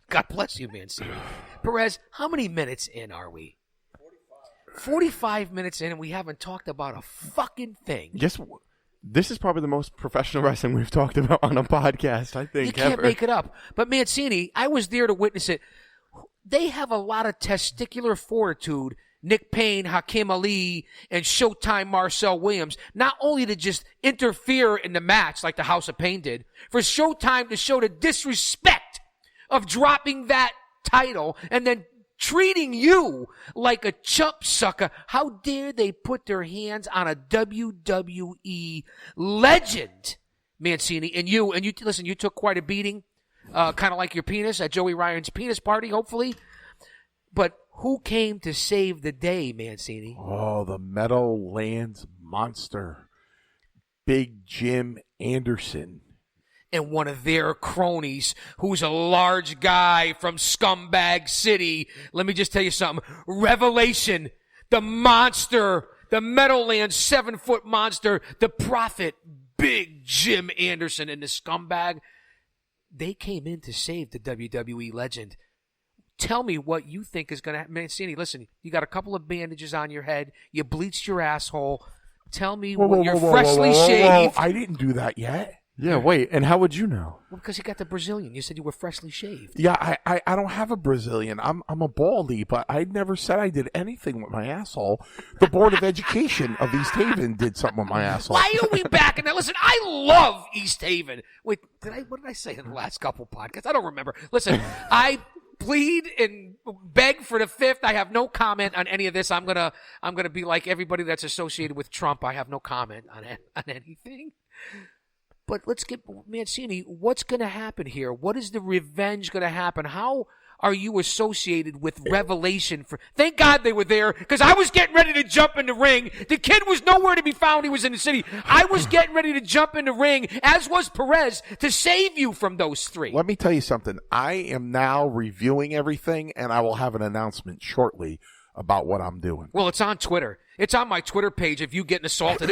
God bless you, Mancini. Perez, how many minutes in are we? 45 minutes in, and we haven't talked about a fucking thing. Yes, this is probably the most professional wrestling we've talked about on a podcast, I think. You can't ever. make it up. But Mancini, I was there to witness it. They have a lot of testicular fortitude. Nick Payne, Hakim Ali, and Showtime Marcel Williams, not only to just interfere in the match like the House of Pain did, for Showtime to show the disrespect of dropping that title and then treating you like a chump sucker. How dare they put their hands on a WWE legend, Mancini, and you listen, you took quite a beating, kind of like your penis at Joey Ryan's penis party, hopefully. But who came to save the day, Mancini? Oh, the Meadowlands Monster, Big Jim Anderson. And one of their cronies, who's a large guy from Scumbag City. Let me just tell you something. Revelation, the monster, the Meadowlands 7-foot monster, the prophet, Big Jim Anderson, and the scumbag. They came in to save the WWE legend. Tell me what you think is going to happen. Mancini, listen, you got a couple of bandages on your head. You bleached your asshole. Tell me what you're freshly shaved. I didn't do that yet. Yeah, wait, and how would you know? Well, because you got the Brazilian. You said you were freshly shaved. Yeah, I don't have a Brazilian. I'm a baldy, but I never said I did anything with my asshole. The Board of Education of East Haven did something with my asshole. Why are we back in that? Listen, I love East Haven. Wait, what did I say in the last couple podcasts? I don't remember. Listen, I plead and beg for the fifth. I have no comment on any of this. I'm gonna be like everybody that's associated with Trump. I have no comment on anything. But let's get, Mancini, what's going to happen here? What is the revenge going to happen? How are you associated with Revelation? Thank God they were there, because I was getting ready to jump in the ring. The kid was nowhere to be found. He was in the city. I was getting ready to jump in the ring, as was Perez, to save you from those three. Let me tell you something. I am now reviewing everything, and I will have an announcement shortly about what I'm doing. Well, it's on Twitter. It's on my Twitter page of you getting assaulted.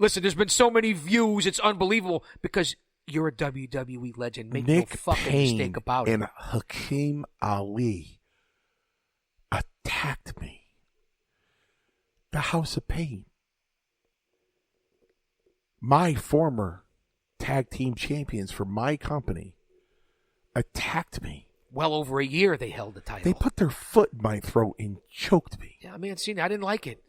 Listen, there's been so many views. It's unbelievable because you're a WWE legend. Make Nick no fucking Payne mistake about it. And Hakim Ali attacked me. The House of Pain. My former tag team champions for my company attacked me. Well over a year they held the title. They put their foot in my throat and choked me. Yeah, Mancini, I didn't like it.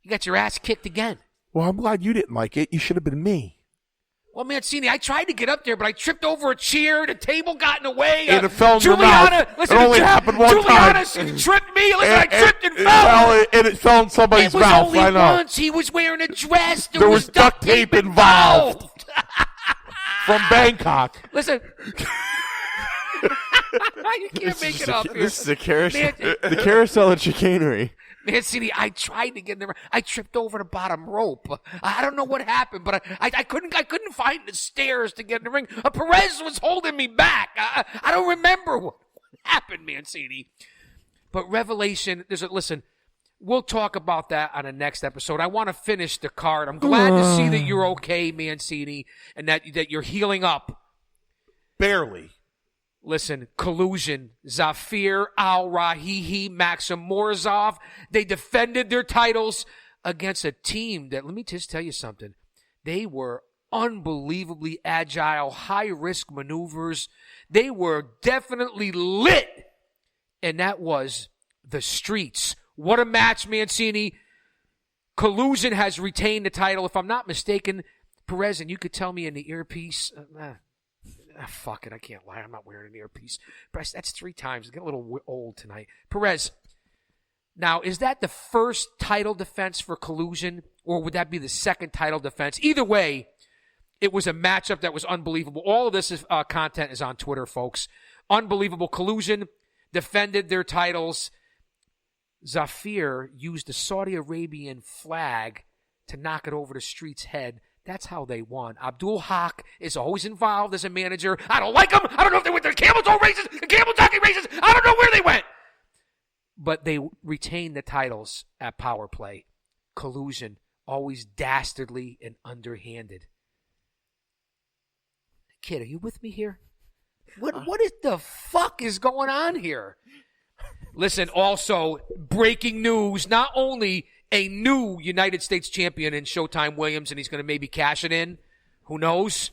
You got your ass kicked again. Well, I'm glad you didn't like it. You should have been me. Well, Mancini, I tried to get up there, but I tripped over a chair. The table got in the way. And it fell in your mouth. Listen, it only happened one time. Juliana tripped me. Listen, I tripped and fell. It fell in somebody's mouth. It was I only know. once. He was wearing a dress. There was duct tape involved. From Bangkok. Listen. You can't make it up here. This is the carousel of chicanery. Mancini, I tried to get in there. I tripped over the bottom rope. I don't know what happened, but I couldn't find the stairs to get in the ring. Perez was holding me back. I don't remember what happened, Mancini. But Revelation, listen, we'll talk about that on the next episode. I want to finish the card. I'm glad to see that you're okay, Mancini, and that you're healing up. Barely. Listen, Collusion, Zafir Al-Rahihi, Maxim Morozov, they defended their titles against a team that, let me just tell you something, they were unbelievably agile, high-risk maneuvers. They were definitely lit, and that was the Streets. What a match, Mancini. Collusion has retained the title. If I'm not mistaken, Perez, and you could tell me in the earpiece, fuck it, I can't lie. I'm not wearing an earpiece. But that's 3 times. I get a little old tonight. Perez, now, is that the first title defense for Collusion, or would that be the second title defense? Either way, it was a matchup that was unbelievable. All of this content is on Twitter, folks. Unbelievable. Collusion defended their titles. Zafir used the Saudi Arabian flag to knock it over the Street's head. That's how they won. Abdul Haq is always involved as a manager. I don't like him. I don't know if they went to the camel toe races, the camel jockey races. I don't know where they went. But they retained the titles at Power Play. Collusion, always dastardly and underhanded. Kid, are you with me here? What is the fuck is going on here? Listen, also, breaking news, not only a new United States champion in Showtime Williams, and he's going to maybe cash it in. Who knows?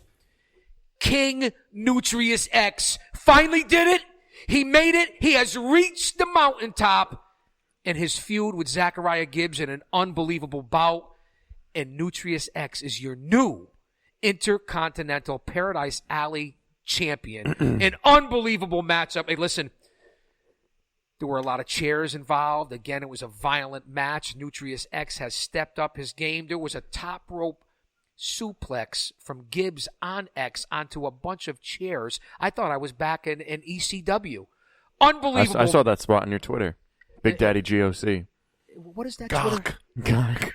King Nutrius X finally did it. He made it. He has reached the mountaintop. And his feud with Zachariah Gibbs in an unbelievable bout. And Nutrius X is your new Intercontinental Paradise Alley champion. An unbelievable matchup. Hey, listen. There were a lot of chairs involved. Again, it was a violent match. Nutrius X has stepped up his game. There was a top rope suplex from Gibbs on X onto a bunch of chairs. I thought I was back in ECW. Unbelievable. I saw that spot on your Twitter. Big Daddy GOC. What is that Gawk. Twitter? Gawk.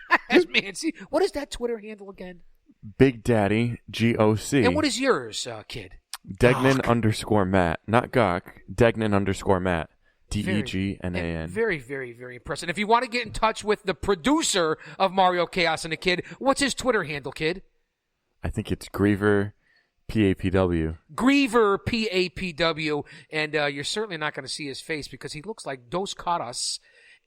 Mancy. What is that Twitter handle again? Big Daddy GOC. And what is yours, kid? Degnan _ Matt. Not Gawk. Degnan _ Matt. DEGNAN. Very, very, very impressive. If you want to get in touch with the producer of Mario Chaos and the Kid, what's his Twitter handle, kid? I think it's Griever PAPW. Griever PAPW. And you're certainly not going to see his face because he looks like Dos Caras,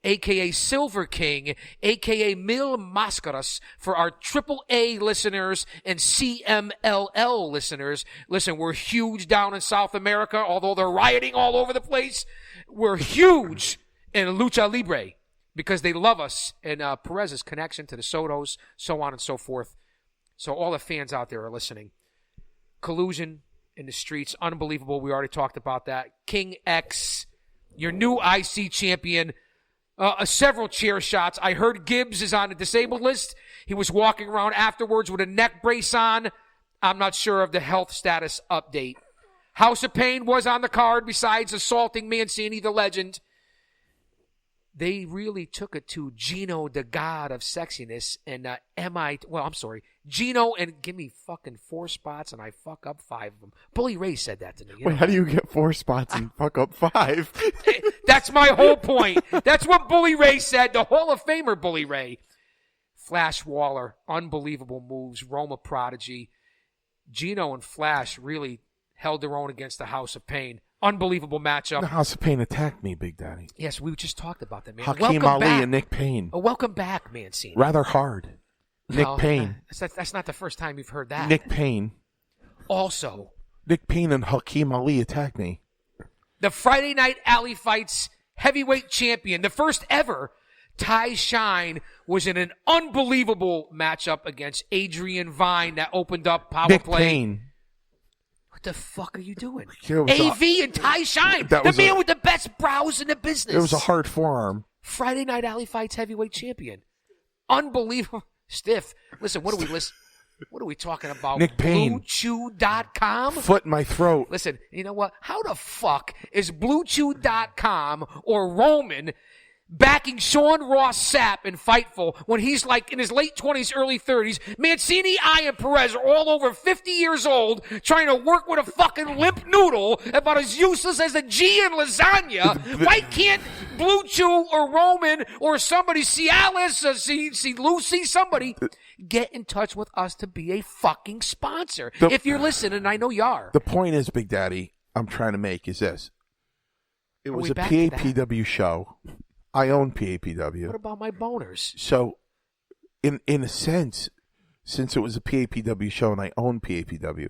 a.k.a. Silver King, a.k.a. Mil Mascaras, for our AAA listeners and CMLL listeners. Listen, we're huge down in South America, although they're rioting all over the place. We're huge in Lucha Libre because they love us and Perez's connection to the Sotos, so on and so forth. So all the fans out there are listening. Collusion in the streets, unbelievable. We already talked about that. King X, your new IC champion. Several chair shots. I heard Gibbs is on the disabled list. He was walking around afterwards with a neck brace on. I'm not sure of the health status update. House of Pain was on the card besides assaulting Mancini, the legend. They really took it to Gino, the god of sexiness, and Gino, and give me fucking 4 spots, and I fuck up 5 of them. Bully Ray said that to me. Wait, how do you get 4 spots and fuck up 5? That's my whole point. That's what Bully Ray said, the Hall of Famer Bully Ray. Flash Waller, unbelievable moves, Roma Prodigy. Gino and Flash really held their own against the House of Pain. Unbelievable matchup. The House of Pain attacked me, Big Daddy. Yes, we just talked about that, man. Hakeem Ali and Nick Payne. Welcome back, Mancini. Rather hard. Nick Payne. That's not the first time you've heard that. Nick Payne. Also. Nick Payne and Hakeem Ali attacked me. The Friday Night Alley Fights heavyweight champion, the first ever, Ty Shine, was in an unbelievable matchup against Adrian Vine that opened up Power Nick Play. Payne. What the fuck are you doing? AV and Ty Shine, the man with the best brows in the business. It was a hard forearm. Friday Night Alley Fights heavyweight champion. Unbelievable. Stiff. Listen, what are we talking about? Nick Payne. BlueChew.com? Foot in my throat. Listen, you know what? How the fuck is BlueChew.com or Roman backing Sean Ross Sapp in Fightful when he's like in his late 20s, early 30s? Mancini, I, and Perez are all over 50 years old trying to work with a fucking limp noodle about as useless as a G in lasagna. Why can't Blue Chew or Roman or somebody, Cialis, see Lucy, somebody get in touch with us to be a fucking sponsor? If you're listening, and I know you are. The point is, Big Daddy, I'm trying to make is this. It was a PAPW show. I own PAPW. What about my boners? So, in a sense, since it was a PAPW show and I own PAPW,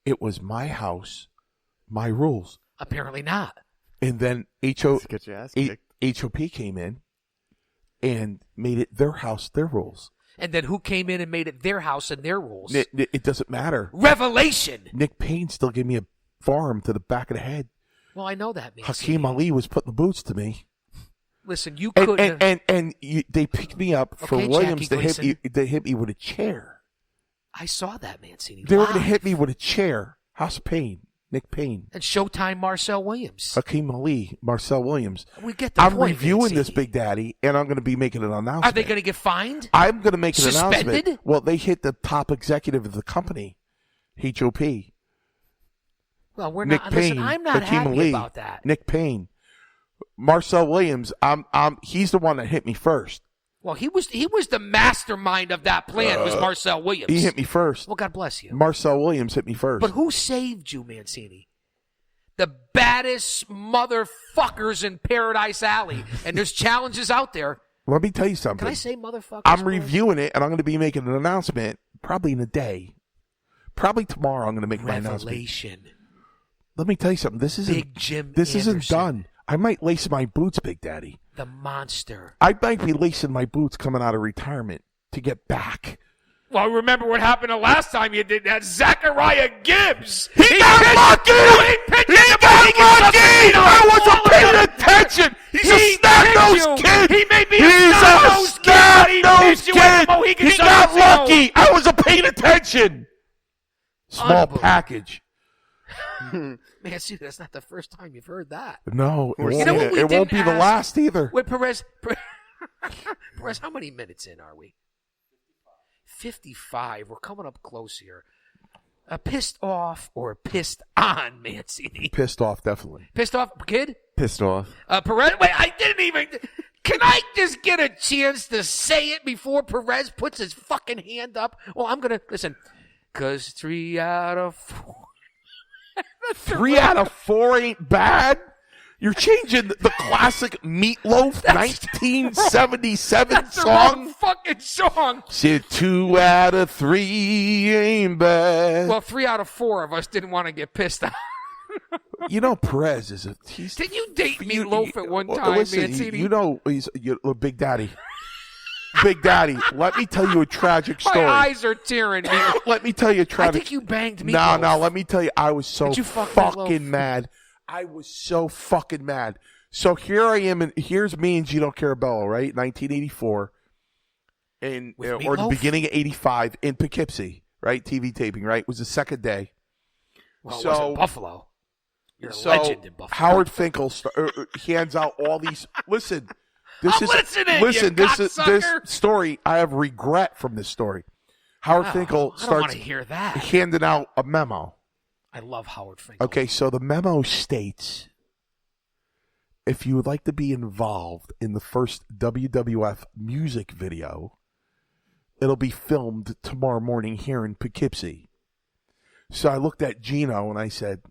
it was my house, my rules. Apparently not. And then HOP came in and made it their house, their rules. And then who came in and made it their house and their rules? It doesn't matter. Revelation! Nick Payne still gave me a forearm to the back of the head. Well, I know that, man. Hakeem Ali was putting the boots to me. Listen, you couldn't. And they picked me up for Williams to hit me with a chair. I saw that, Mancini. They were going to hit me with a chair. House of Pain. Nick Payne. And Showtime Marcel Williams. Hakeem Ali, Marcel Williams. We get the I'm point, reviewing Mancini. this, Big Daddy, and I'm going to be making an announcement. Are they going to get fined? I'm going to make an Suspended? announcement. Well, they hit the top executive of the company, HOP. Well, we're Nick not. Payne, Listen, I'm not Hakeem happy Ali, about that. Nick Payne, Marcel Williams. He's the one that hit me first. Well, he was the mastermind of that plan. Was Marcel Williams? He hit me first. Well, God bless you. Marcel Williams hit me first. But who saved you, Mancini? The baddest motherfuckers in Paradise Alley, and there's challenges out there. Let me tell you something. Can I say motherfuckers? I'm reviewing it, and I'm going to be making an announcement probably in a day. Probably tomorrow. I'm going to make my announcement. Revelation. Let me tell you something. This isn't Big Jim This Anderson. isn't done. I might lace my boots, Big Daddy. The monster. I might be lacing my boots coming out of retirement to get back. Well, remember what happened the last time you did that? Zachariah Gibbs. He got lucky! He got lucky! I wasn't paying attention! He's a snap-nosed kid! He made me He's a snap-nosed kid! He got lucky! I wasn't paying attention! Small package. Man, see, that's not the first time you've heard that. No, it You know what we won't didn't be the ask? last either. Wait, Perez, how many minutes in are we? 55. We're coming up close here. Pissed off or pissed on, Mancini? Pissed off, definitely. Pissed off, kid? Pissed off. Perez, wait, I didn't even... Can I just get a chance to say it before Perez puts his fucking hand up? Well, I'm going to... Listen, because 3 out of 4... 3 out of 4 ain't bad. You're changing the classic Meatloaf 1977 That's the song. wrong fucking song. Said 2 out of 3 ain't bad. Well, 3 out of 4 of us didn't want to get pissed off. You know Perez is a. He's, Did you date Meatloaf at one time, listen, Mancini? you know he's Big Daddy. Big Daddy, let me tell you a tragic story. My eyes are tearing. Let me tell you a I tragic. think you banged Meatloaf. No, let me tell you, I was so Did you fuck fucking Meatloaf? mad. I was so fucking mad. So here I am, and here's me and Gino Carabello, right? 1984, and With or the Meatloaf? beginning of '85 in Poughkeepsie, right? TV taping, right? It was the second day. Well, So- it wasn't Buffalo. You're a So legend in Buffalo. Howard Finkel hands out all these. Listen, this I'm is listening, listen. you This cocksucker. story. I have regret from this story. Howard Finkel I don't want starts to hear that. handing out a memo. I love Howard Finkel. Okay, so the memo states, if you would like to be involved in the first WWF music video, it'll be filmed tomorrow morning here in Poughkeepsie. So I looked at Gino and I said,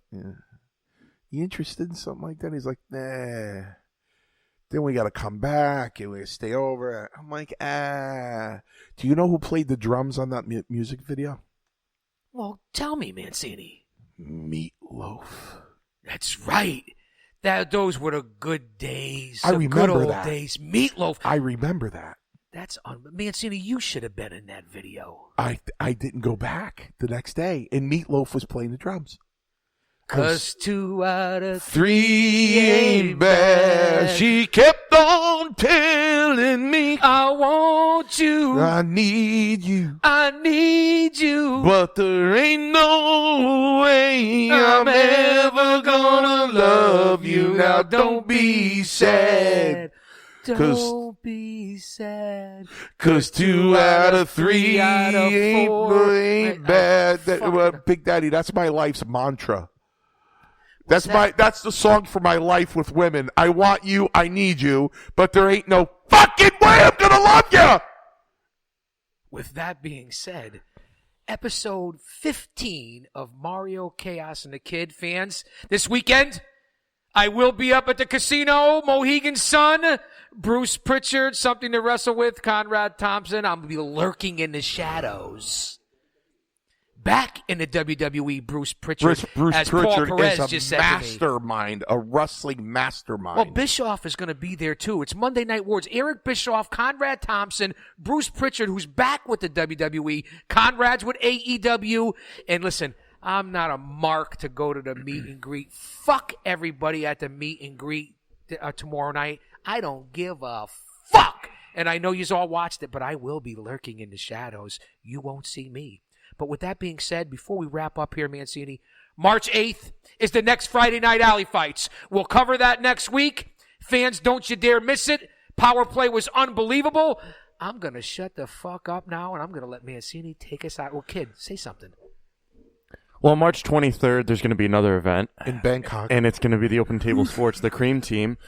you interested in something like that? He's like, nah. Then we got to come back and we got to stay over. I'm like, Do you know who played the drums on that music video? Well, tell me, Mancini. Meatloaf. That's right. Those were the good days. I the remember good old that. days. Meatloaf. I remember that. That's Mancini. You should have been in that video. I didn't go back the next day, and Meatloaf was playing the drums. 'Cause 2 out of 3 ain't bad. She kept on telling me, I want you. I need you. I need you. But there ain't no way I'm ever gonna love you. Now don't be sad. Don't be sad. 'Cause 2 out of 3 out of 4 ain't bad. fucking- Big Daddy, that's my life's mantra. That's the song for my life with women. I want you, I need you, but there ain't no fucking way I'm gonna love you. With that being said, episode 15 of Mario Chaos and the Kid fans, this weekend, I will be up at the casino, Mohegan Sun, Bruce Pritchard, something to wrestle with, Conrad Thompson. I'm going to be lurking in the shadows. Back in the WWE, Bruce Pritchard, Bruce as Pritchard Paul Perez is a just said to me. mastermind, a wrestling mastermind. Well, Bischoff is going to be there, too. It's Monday Night Wars. Eric Bischoff, Conrad Thompson, Bruce Pritchard, who's back with the WWE. Conrad's with AEW. And listen, I'm not a mark to go to the meet and greet. Fuck everybody at the meet and greet tomorrow night. I don't give a fuck. And I know you all watched it, but I will be lurking in the shadows. You won't see me. But with that being said, before we wrap up here, Mancini, March 8th is the next Friday Night Alley Fights. We'll cover that next week. Fans, don't you dare miss it. Power play was unbelievable. I'm going to shut the fuck up now, and I'm going to let Mancini take us out. Well, kid, say something. Well, March 23rd, there's going to be another event. In Bangkok. And it's going to be the Open Table Sports, the Cream Team.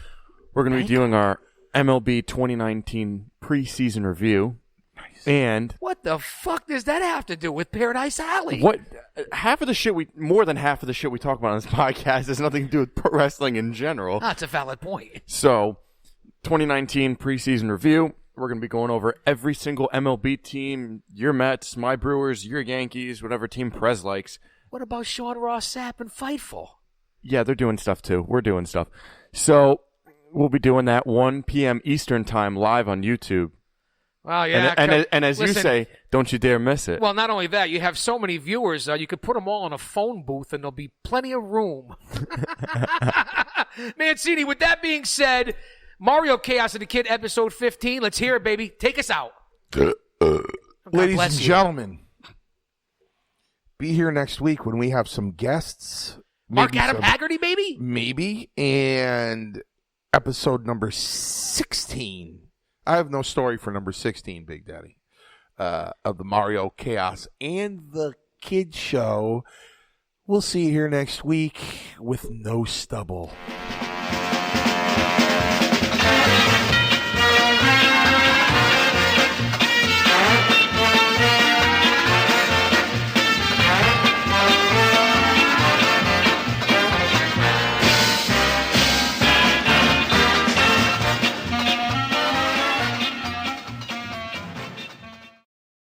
We're going to be doing our MLB 2019 preseason review. Nice. And what the fuck does that have to do with Paradise Alley? More than half of the shit we talk about on this podcast has nothing to do with pro wrestling in general. That's a valid point. So, 2019 preseason review. We're going to be going over every single MLB team, your Mets, my Brewers, your Yankees, whatever team Prez likes. What about Sean Ross Sapp and Fightful? Yeah, they're doing stuff too. We're doing stuff. So, we'll be doing that 1 p.m. Eastern time live on YouTube. Well, yeah. And as you say, don't you dare miss it. Well, not only that, you have so many viewers, you could put them all in a phone booth and there'll be plenty of room. Mancini, with that being said, Mario Chaos and the Kid, episode 15. Let's hear it, baby. Take us out. Ladies and gentlemen, be here next week when we have some guests. Mark Adam Haggerty, baby? Maybe. And episode number 16. I have no story for number 16, Big Daddy, of the Mario Chaos and the Kid Show. We'll see you here next week with no stubble.